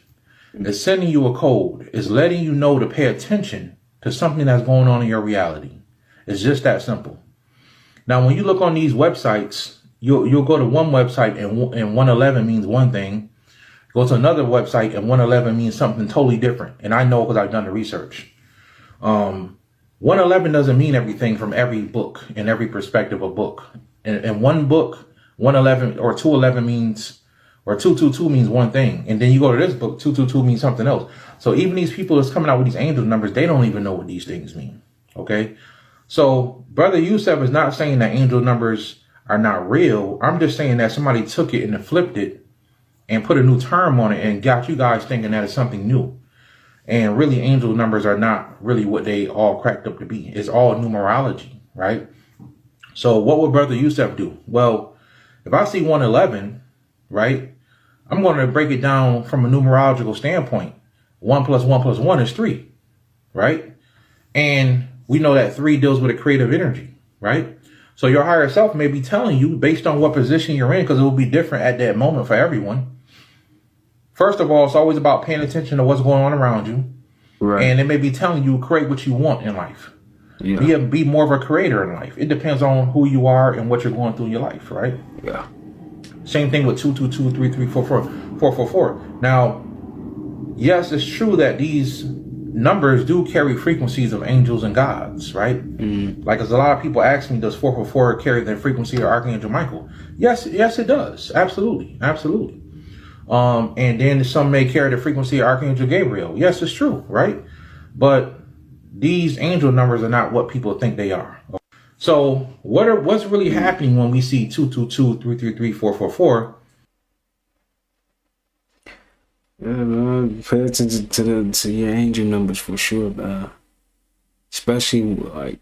Speaker 12: It's sending you a code. It's letting you know to pay attention to something that's going on in your reality. It's just that simple. Now, when you look on these websites, you'll go to one website and 111 means one thing. Go to another website and 111 means something totally different. And I know because I've done the research. 111 doesn't mean everything from every book and every perspective of book. In one book, 111 or 211 means, or 222 means one thing. And then you go to this book, 222 means something else. So even these people that's coming out with these angel numbers, they don't even know what these things mean. Okay. So Brother Yusef is not saying that angel numbers are not real. I'm just saying that somebody took it and flipped it and put a new term on it and got you guys thinking that it's something new. And really, angel numbers are not really what they all cracked up to be. It's all numerology, right? So what would Brother Yusef do? Well, if I see 111, right, I'm going to break it down from a numerological standpoint. 1 + 1 + 1 is 3, right? And we know that 3 deals with a creative energy, right? So your higher self may be telling you based on what position you're in, because it will be different at that moment for everyone. First of all, it's always about paying attention to what's going on around you. Right. And it may be telling you create what you want in life. Yeah. Be more of a creator in life. It depends on who you are and what you're going through in your life, right? Yeah. Same thing with 222, 334, 444. Now, yes, it's true that these numbers do carry frequencies of angels and gods, right? Like, as a lot of people ask me, does 444 carry the frequency of Archangel Michael? Yes, it does. Absolutely. And then some may carry the frequency of Archangel Gabriel. Yes, it's true, right? But these angel numbers are not what people think they are. So what's really happening when we see 222, 333, 444?
Speaker 1: Yeah, man. Pay attention to your angel numbers for sure, man. Especially like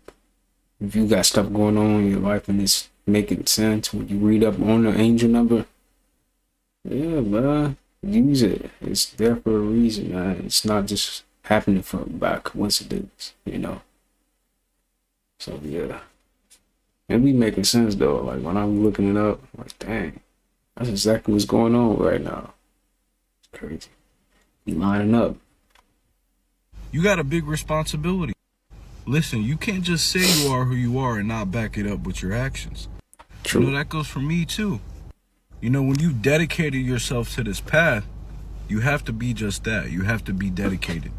Speaker 1: if you got stuff going on in your life and it's making sense when you read up on the angel number. Yeah, man. Use it. It's there for a reason, man. It's not just happening by coincidence, you know. So yeah. It be making sense though. Like when I'm looking it up, I'm like, dang, that's exactly what's going on right now. It's crazy. You lining up.
Speaker 13: You got a big responsibility. Listen, you can't just say you are who you are and not back it up with your actions.
Speaker 1: True.
Speaker 13: You know, that goes for me too. You know, when you dedicated yourself to this path, you have to be just that. You have to be dedicated.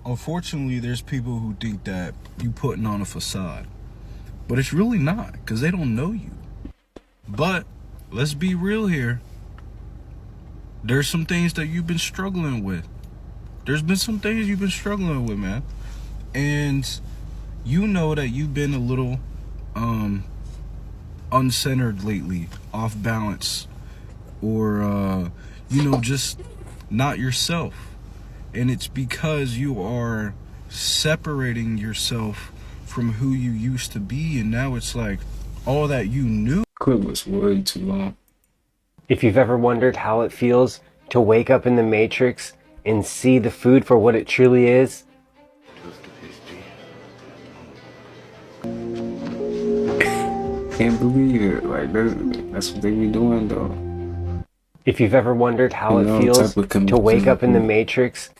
Speaker 13: Unfortunately, there's people who think that you putting on a facade. But it's really not, because they don't know you. But let's be real here. There's some things that you've been struggling with. There's been some things you've been struggling with, man. And you know that you've been a little uncentered lately, off balance, or you know, just not yourself. And it's because you are separating yourself from who you used to be, and now it's like all that you knew.
Speaker 1: Clip was way too long.
Speaker 14: If you've ever wondered how it feels to wake up in the Matrix and see the food for what it truly is,
Speaker 1: Can't believe it. Like that's what they be doing though.
Speaker 14: If you've ever wondered how it feels to wake up in the Matrix.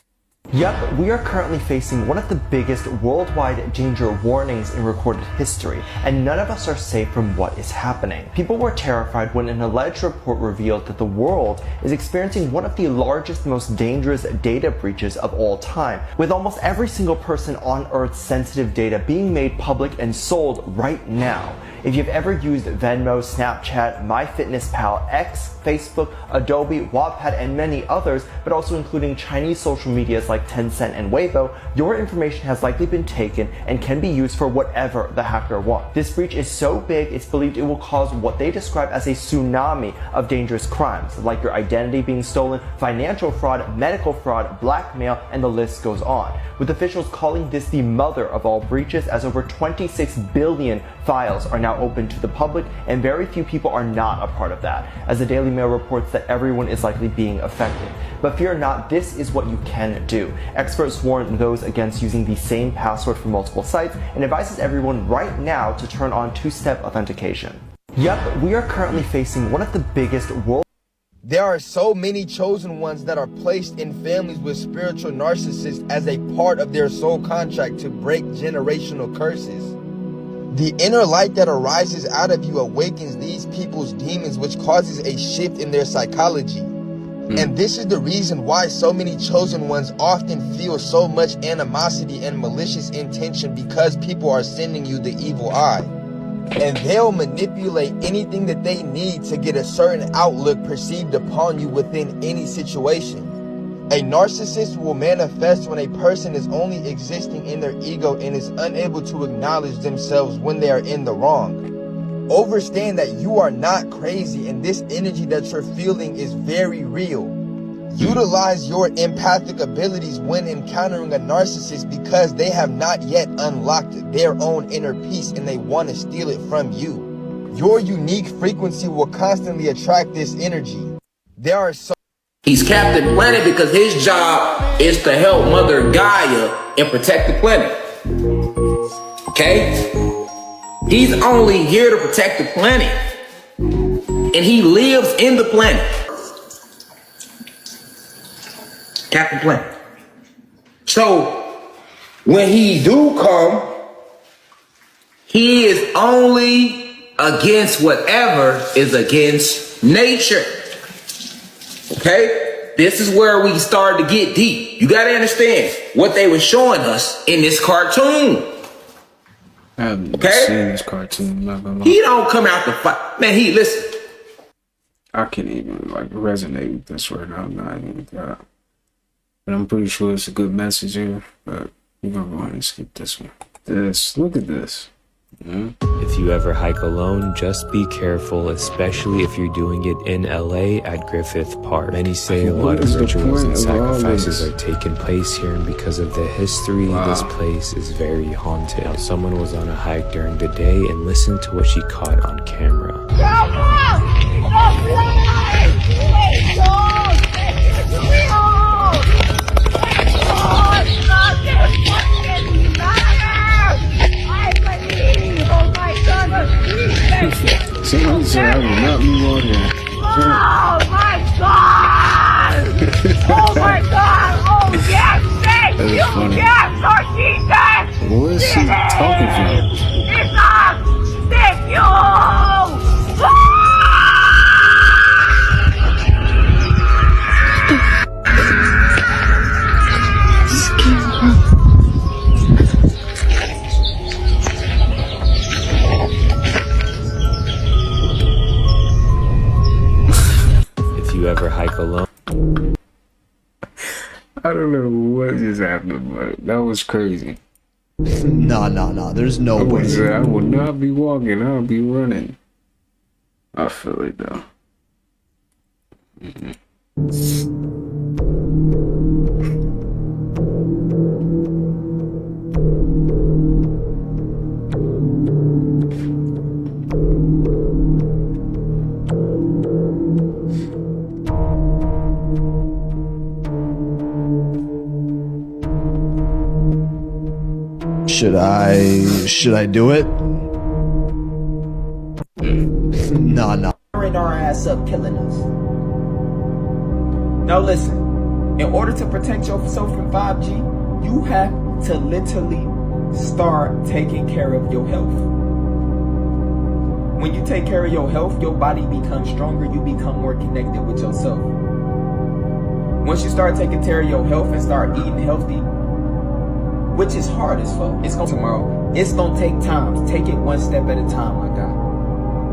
Speaker 15: Yep, we are currently facing one of the biggest worldwide danger warnings in recorded history, and none of us are safe from what is happening. People were terrified when an alleged report revealed that the world is experiencing one of the largest, most dangerous data breaches of all time, with almost every single person on Earth's sensitive data being made public and sold right now. If you've ever used Venmo, Snapchat, MyFitnessPal, X, Facebook, Adobe, Wattpad, and many others, but also including Chinese social medias like Tencent and Weibo, your information has likely been taken and can be used for whatever the hacker wants. This breach is so big, it's believed it will cause what they describe as a tsunami of dangerous crimes, like your identity being stolen, financial fraud, medical fraud, blackmail, and the list goes on, with officials calling this the mother of all breaches, as over 26 billion files are now open to the public, and very few people are not a part of that, as the Daily Mail reports that everyone is likely being affected. But fear not, this is what you can do. Experts warn those against using the same password for multiple sites, and advises everyone right now to turn on two-step authentication. Yep, we are currently facing one of the biggest world.
Speaker 16: There are so many chosen ones that are placed in families with spiritual narcissists as a part of their soul contract to break generational curses. The inner light that arises out of you awakens these people's demons, which causes a shift in their psychology. And this is the reason why so many chosen ones often feel so much animosity and malicious intention, because people are sending you the evil eye. And they'll manipulate anything that they need to get a certain outlook perceived upon you within any situation. A narcissist will manifest when a person is only existing in their ego and is unable to acknowledge themselves when they are in the wrong. Understand that you are not crazy, and this energy that you're feeling is very real. Utilize your empathic abilities when encountering a narcissist, because they have not yet unlocked their own inner peace and they want to steal it from you. Your unique frequency will constantly attract this energy. There are so
Speaker 25: He's Captain Planet because his job is to help Mother Gaia and protect the planet. Okay? He's only here to protect the planet. And he lives in the planet. Captain Planet. So, when he do come, he is only against whatever is against nature. Okay? This is where we started to get deep. You gotta understand what they were showing us in this cartoon.
Speaker 1: I haven't
Speaker 25: Okay?
Speaker 1: seen this cartoon, not gonna lie.
Speaker 25: He don't come out to fight. Man, listen.
Speaker 1: I can't even like resonate with this right now. Not even that. But I'm pretty sure it's a good message here. But we're gonna go ahead and skip this one. Look at this. Yeah.
Speaker 17: If you ever hike alone, just be careful, especially if you're doing it in LA at Griffith Park. Many say a lot of rituals and sacrifices are taking place here, and because of the history, this place is very haunted. Now, someone was on a hike during the day and listened to what she caught on camera.
Speaker 1: Somebody said I will not be walking.
Speaker 18: Oh my God! Oh my God! Oh yes, thank you! Yes, Lord Jesus!
Speaker 1: Where is she talking from?
Speaker 18: Jesus! Thank you!
Speaker 17: If you ever hike alone,
Speaker 1: I don't know what just happened, but that was crazy.
Speaker 19: Nah. There's no way.
Speaker 1: I will not be walking. I'll be running. I feel it though.
Speaker 19: Should I do it? Nah.
Speaker 25: Tearing our ass up, killing us. Now listen, in order to protect yourself from 5G, you have to literally start taking care of your health. When you take care of your health, your body becomes stronger, you become more connected with yourself. Once you start taking care of your health and start eating healthy, which is hard as fuck, it's gonna tomorrow. It's gonna take time. Take it one step at a time, my guy.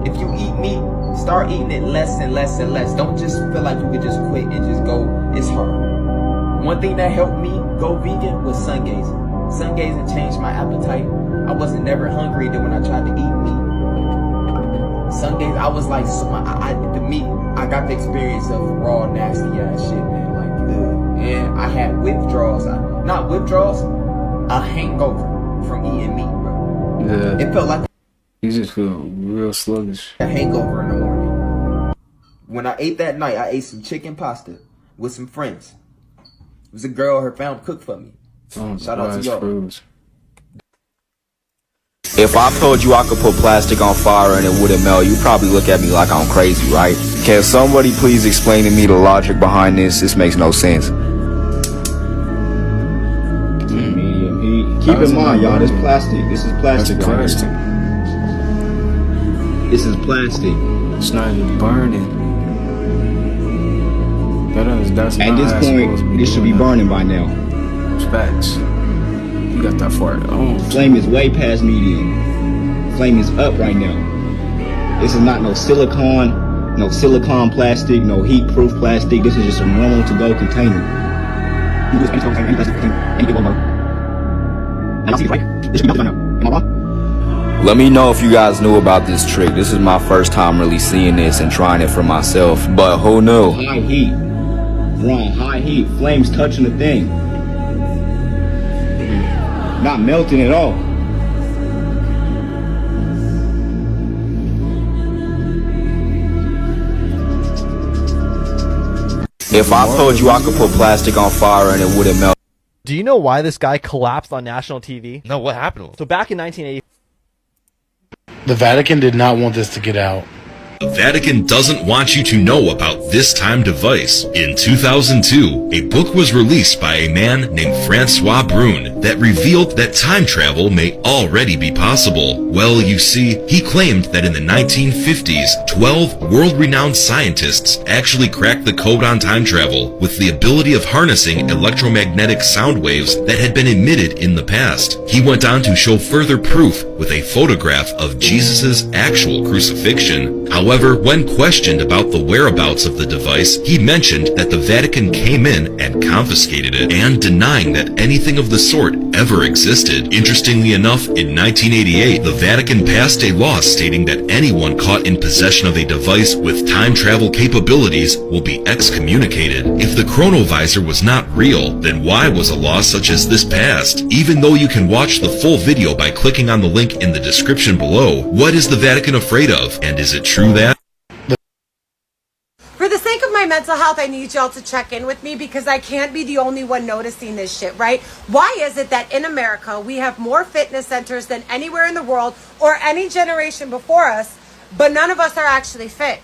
Speaker 25: If you eat meat, start eating it less and less and less. Don't just feel like you could just quit and just go. It's hard. One thing that helped me go vegan was sun gazing. Sun gazing changed my appetite. I wasn't never hungry then when I tried to eat meat. Sun gazing, I was like, the meat, I got the experience of raw, nasty ass shit, man. Like, ugh. And I had withdrawals. Not withdrawals, a hangover from eating meat, bro.
Speaker 1: Yeah.
Speaker 25: It felt like
Speaker 1: you just feel real sluggish.
Speaker 25: a hangover in the morning. When I ate that night, I ate some chicken pasta with some friends. It was a girl, her family cooked for me. Shout out to y'all.
Speaker 20: If I told you I could put plastic on fire and it wouldn't melt, you'd probably look at me like I'm crazy, right? Can somebody please explain to me the logic behind this? This makes no sense.
Speaker 22: Medium heat. Keep in mind, y'all, this plastic. This is plastic.
Speaker 1: Plastic.
Speaker 22: This is plastic.
Speaker 1: It's not even burning. That's
Speaker 22: at this point, this should be burning by now.
Speaker 1: Facts. You got that far.
Speaker 22: Flame is way past medium. Flame is up right now. This is not no silicone plastic, no heat-proof plastic. This is just a normal to-go container. You just any plastic container, any big one. And y'all see it, right? This should be melted by now. Am I wrong?
Speaker 20: Let me know if you guys knew about this trick. This is my first time really seeing this and trying it for myself, but who knew?
Speaker 22: High heat. Wrong, high heat. Flames touching the thing. Not melting at all.
Speaker 20: If I told you I could put plastic on fire and it wouldn't melt.
Speaker 26: Do you know why this guy collapsed on national TV?
Speaker 27: No, what happened to him?
Speaker 26: So back in 1980,
Speaker 28: the Vatican did not want this to get out.
Speaker 29: The Vatican doesn't want you to know about this time device. In 2002, a book was released by a man named Francois Brune that revealed that time travel may already be possible. Well, you see, he claimed that in the 1950s, 12 world-renowned scientists actually cracked the code on time travel with the ability of harnessing electromagnetic sound waves that had been emitted in the past. He went on to show further proof with a photograph of Jesus' actual crucifixion. However, when questioned about the whereabouts of the device, he mentioned that the Vatican came in and confiscated it, and denying that anything of the sort ever existed. Interestingly enough, in 1988, the Vatican passed a law stating that anyone caught in possession of a device with time travel capabilities will be excommunicated. If the chronovisor was not real, then why was a law such as this passed? Even though you can watch the full video by clicking on the link in the description below, what is the Vatican afraid of? And is it true that
Speaker 3: for the sake of my mental health, I need y'all to check in with me because I can't be the only one noticing this shit, right? Why is it that in America we have more fitness centers than anywhere in the world or any generation before us, but none of us are actually fit?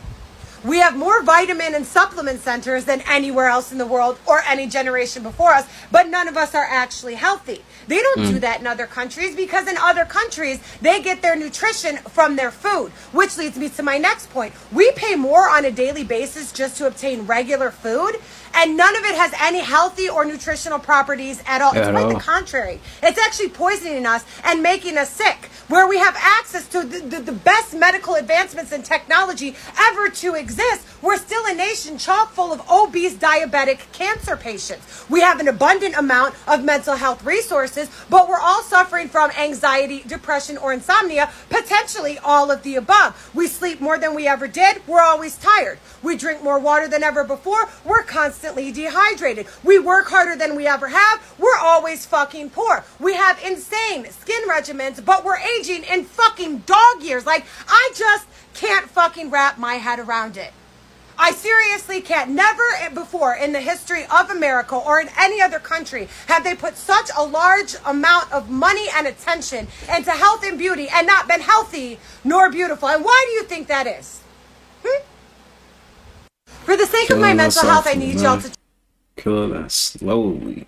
Speaker 3: We have more vitamin and supplement centers than anywhere else in the world or any generation before us, but none of us are actually healthy. They don't do that in other countries because in other countries, they get their nutrition from their food, which leads me to my next point. We pay more on a daily basis just to obtain regular food, and none of it has any healthy or nutritional properties at all. It's quite the contrary. It's actually poisoning us and making us sick, where we have access to the best medical advancements and technology ever to exist. We're still a nation chock full of obese, diabetic, cancer patients. We have an abundant amount of mental health resources, but we're all suffering from anxiety, depression, or insomnia, potentially all of the above. We sleep more than we ever did. We're always tired. We drink more water than ever before. We're constantly dehydrated. We work harder than we ever have. We're always fucking poor. We have insane skin regimens, but we're aging in fucking dog years. Like, I just can't fucking wrap my head around it. I seriously can't. Never before in the history of America or in any other country have they put such a large amount of money and attention into health and beauty and not been healthy nor beautiful. And why do you think that is? For the sake of my mental health, I need y'all to
Speaker 1: kill us slowly.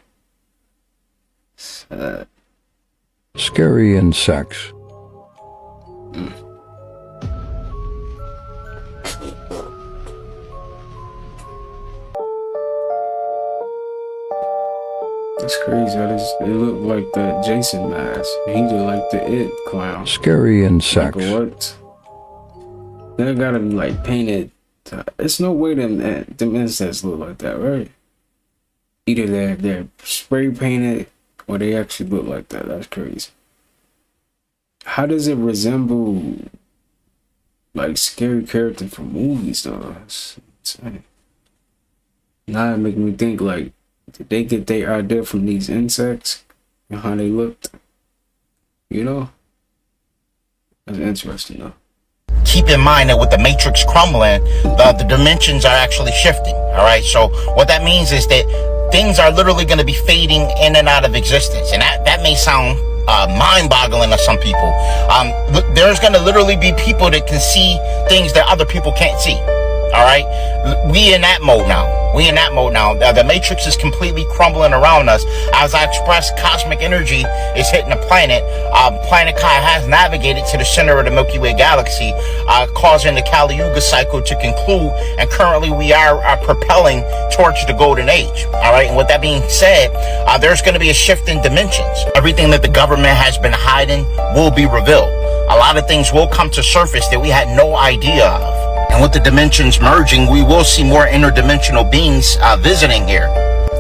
Speaker 1: Sad.
Speaker 4: Scary and sex.
Speaker 1: That's crazy. It looked like that Jason mask. He looked like the It clown.
Speaker 4: Scary and sex.
Speaker 1: Like what? They gotta be like painted. It's no way them insects look like that, right? Either they're spray painted or they actually look like that. That's crazy. How does it resemble like scary characters from movies though? It's insane. Now it makes me think like, did they get their idea from these insects and how they looked? You know? That's interesting though.
Speaker 5: Keep in mind that with the matrix crumbling, the dimensions are actually shifting. All right. So what that means is that things are literally going to be fading in and out of existence. And that may sound mind-boggling to some people. There's going to literally be people that can see things that other people can't see. All right. We in that mode now. The matrix is completely crumbling around us. As I expressed, cosmic energy is hitting the planet. Planet Kai has navigated to the center of the Milky Way galaxy, causing the Kali Yuga cycle to conclude. And currently we are propelling towards the golden age. All right. And with that being said, there's going to be a shift in dimensions. Everything that the government has been hiding will be revealed. A lot of things will come to surface that we had no idea of. And with the dimensions merging, we will see more interdimensional beings visiting here.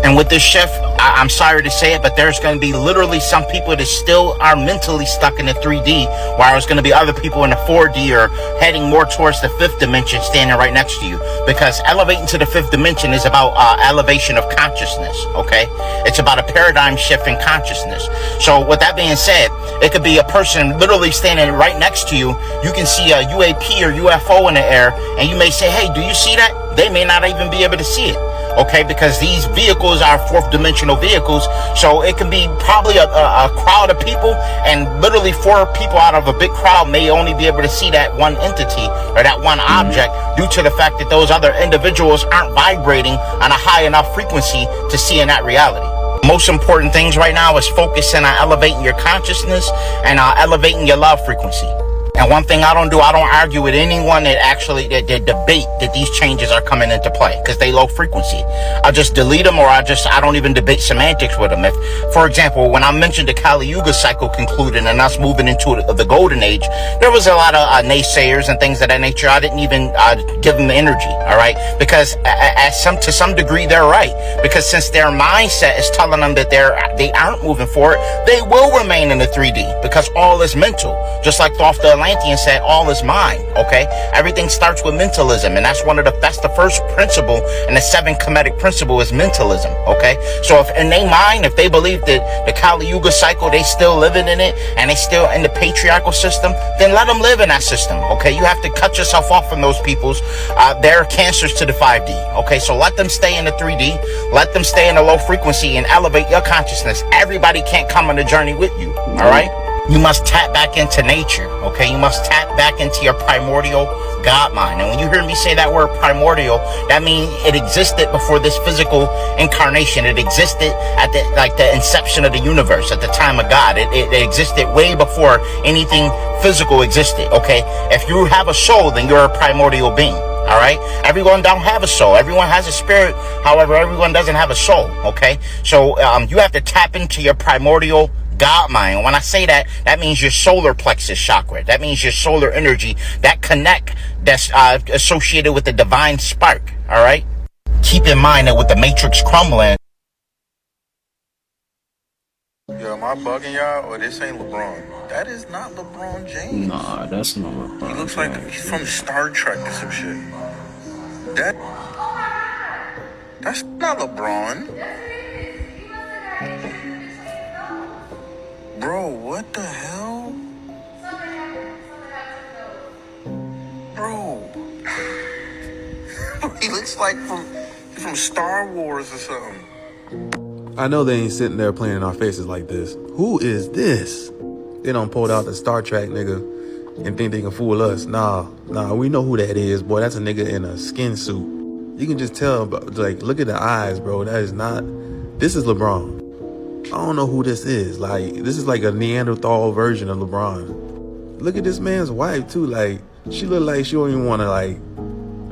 Speaker 5: And with this shift, I'm sorry to say it, but there's going to be literally some people that still are mentally stuck in the 3D, while there's going to be other people in the 4D or heading more towards the 5th dimension standing right next to you. Because elevating to the 5th dimension is about elevation of consciousness, okay? It's about a paradigm shift in consciousness. So with that being said, it could be a person literally standing right next to you. You can see a UAP or UFO in the air, and you may say, hey, do you see that? They may not even be able to see it. Okay, because these vehicles are 4th dimensional vehicles, so it can be probably a crowd of people, and literally 4 people out of a big crowd may only be able to see that one entity or that one object due to the fact that those other individuals aren't vibrating on a high enough frequency to see in that reality. Most important things right now is focusing on elevating your consciousness and elevating your love frequency. And one thing I don't do, I don't argue with anyone that actually that debate that these changes are coming into play because they low frequency. I just delete them, or I don't even debate semantics with them. If, for example, when I mentioned the Kali Yuga cycle concluding and us moving into the golden age, there was a lot of naysayers and things of that nature. I didn't even give them the energy, all right? Because to some degree they're right. Because since their mindset is telling them that they aren't moving forward, they will remain in the 3D because all is mental. Just like Thoth the Atlantean said, all is mind, okay? Everything starts with mentalism, and that's the first principle, and the 7 Kemetic principle is mentalism, okay? So if in their mind, if they believe that the Kali Yuga cycle, they still living in it, and they still in the patriarchal system, then let them live in that system, okay? You have to cut yourself off from those peoples. They're cancers to the 5D, okay? So let them stay in the 3D, let them stay in the low frequency and elevate your consciousness. Everybody can't come on the journey with you, all right? You must tap back into nature, okay? You must tap back into your primordial God mind. And when you hear me say that word primordial, that means it existed before this physical incarnation. It existed at the inception of the universe, at the time of God. It existed way before anything physical existed, okay? If you have a soul, then you're a primordial being. All right, everyone don't have a soul. Everyone has a spirit. However, everyone doesn't have a soul. Okay, so you have to tap into your primordial God mind. When I say that, that means your solar plexus chakra. That means your solar energy, that connect that's associated with the divine spark. All right. Keep in mind that with the matrix crumbling.
Speaker 2: Yo, am I bugging y'all, or this ain't LeBron? That is not LeBron James.
Speaker 1: Nah, that's not LeBron.
Speaker 2: He looks like he's from Star Trek or some shit. That's not LeBron. Bro, what the hell? Bro. He looks like from Star Wars or something.
Speaker 12: I know they ain't sitting there playing in our faces like this. Who is this? They done pulled out the Star Trek nigga and think they can fool us. Nah, we know who that is, boy. That's a nigga in a skin suit. You can just tell, but like, look at the eyes, bro. That is not, this is LeBron. I don't know who this is. Like, this is like a Neanderthal version of LeBron. Look at this man's wife too. Like, she look like she don't even want to like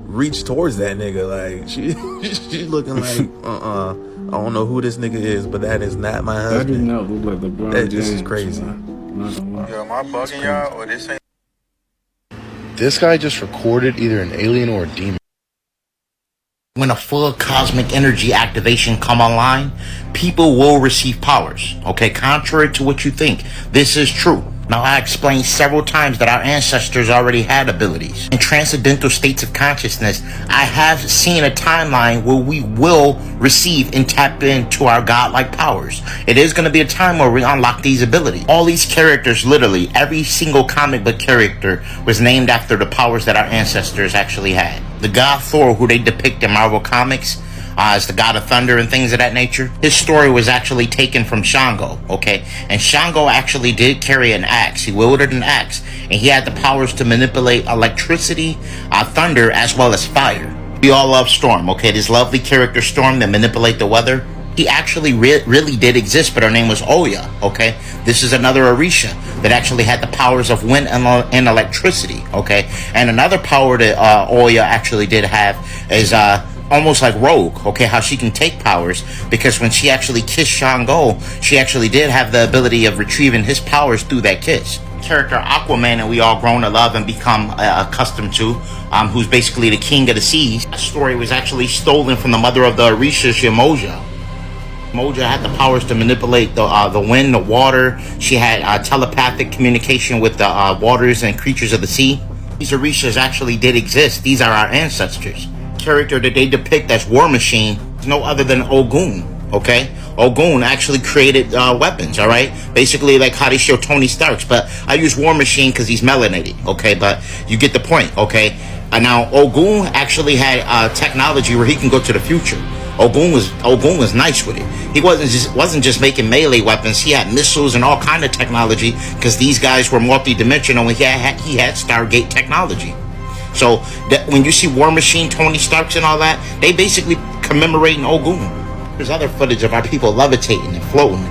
Speaker 12: reach towards that nigga. Like, she's looking like, I don't know who this nigga is, but that is not my husband.
Speaker 1: I do not look like LeBron James.
Speaker 12: This is crazy.
Speaker 2: Yo, am I bugging y'all, or this ain't? This guy just recorded either an alien or a demon.
Speaker 5: When a full cosmic energy activation come online, people will receive powers. Okay, contrary to what you think, this is true. Now, I explained several times that our ancestors already had abilities. In transcendental states of consciousness, I have seen a timeline where we will receive and tap into our godlike powers. It is going to be a time where we unlock these abilities. All these characters, literally, every single comic book character was named after the powers that our ancestors actually had. The god Thor, who they depict in Marvel Comics, as the god of thunder and things of that nature, his story was actually taken from Shango, okay? And Shango actually did carry an axe. He wielded an axe, and he had the powers to manipulate electricity, thunder, as well as fire. We all love Storm, okay? This lovely character Storm that manipulate the weather. He actually really did exist, but her name was Oya, okay? This is another Orisha that actually had the powers of wind and electricity, okay? And another power that Oya actually did have is almost like Rogue, okay, how she can take powers, because when she actually kissed Shango, she actually did have the ability of retrieving his powers through that kiss. Character Aquaman, and we all grown to love and become accustomed to, who's basically the king of the seas. That story was actually stolen from the mother of the Orisha, Moja. Moja had the powers to manipulate the wind, the water. She had telepathic communication with the waters and creatures of the sea. These Orishas actually did exist. These are our ancestors. Character that they depict as War Machine is no other than Ogun, okay? Ogun actually created weapons, all right? Basically like how they show Tony Stark's, but I use War Machine because he's melanated, okay? But you get the point, okay? Now Ogun actually had technology where he can go to the future. Ogun was nice with it. He wasn't just making melee weapons. He had missiles and all kind of technology, because these guys were multi-dimensional, and he had Stargate technology. So that when you see War Machine, Tony Stark's and all that, they basically commemorating Ogun. There's other footage of our people levitating and floating.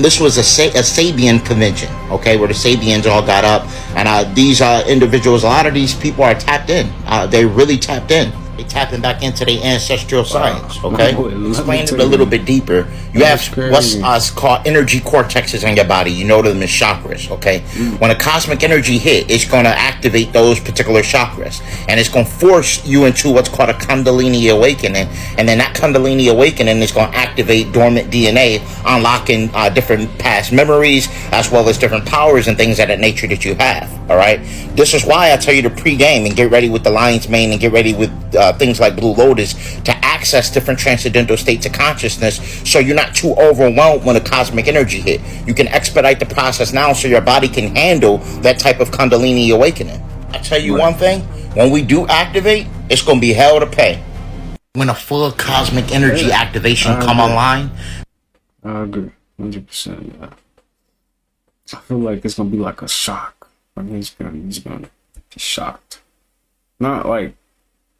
Speaker 5: This was a Sabian convention, okay, where the Sabians all got up, and these individuals, a lot of these people are tapped in. They really tapped in. They tapping back into their ancestral science, okay? Explain it a little bit deeper. You have what's called energy cortexes in your body. You know them as chakras, okay? When a cosmic energy hit, it's going to activate those particular chakras, and it's going to force you into what's called a Kundalini awakening, and then that Kundalini awakening is going to activate dormant DNA, unlocking different past memories, as well as different powers and things of that nature that you have, all right? This is why I tell you to pre-game and get ready with the lion's mane and get ready with things like Blue Lotus to access different transcendental states of consciousness, so you're not too overwhelmed when a cosmic energy hit. You can expedite the process now so your body can handle that type of Kundalini awakening. I tell you one thing, when we do activate, it's going to be hell to pay. When a full cosmic energy activation come online,
Speaker 1: I agree 100%. Yeah. I feel like it's gonna be like a shock. I mean, he's gonna be shocked. Not like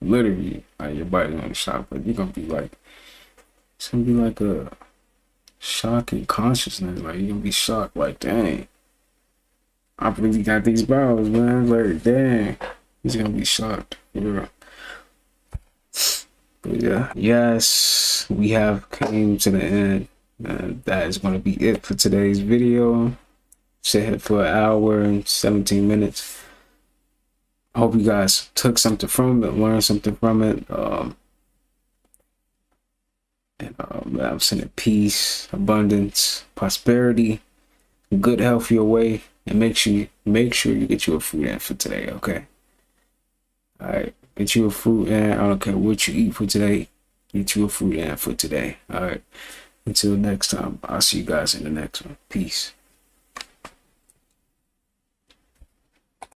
Speaker 1: literally, like your body's gonna be shocked, but you're gonna be like, it's gonna be like a shock in consciousness. Like you're gonna be shocked, like, dang, I really got these powers, man. Like, dang, he's gonna be shocked. Yeah. But yeah, yes, we have came to the end, and that is gonna be it for today's video. Sit here for 1 hour and 17 minutes. I hope you guys took something from it, learned something from it. I'm sending peace, abundance, prosperity, good health your way, and make sure you get you a fruit in for today, okay? All right, get you a fruit in. I don't care what you eat for today. Get you a fruit in for today. All right. Until next time, I'll see you guys in the next one. Peace.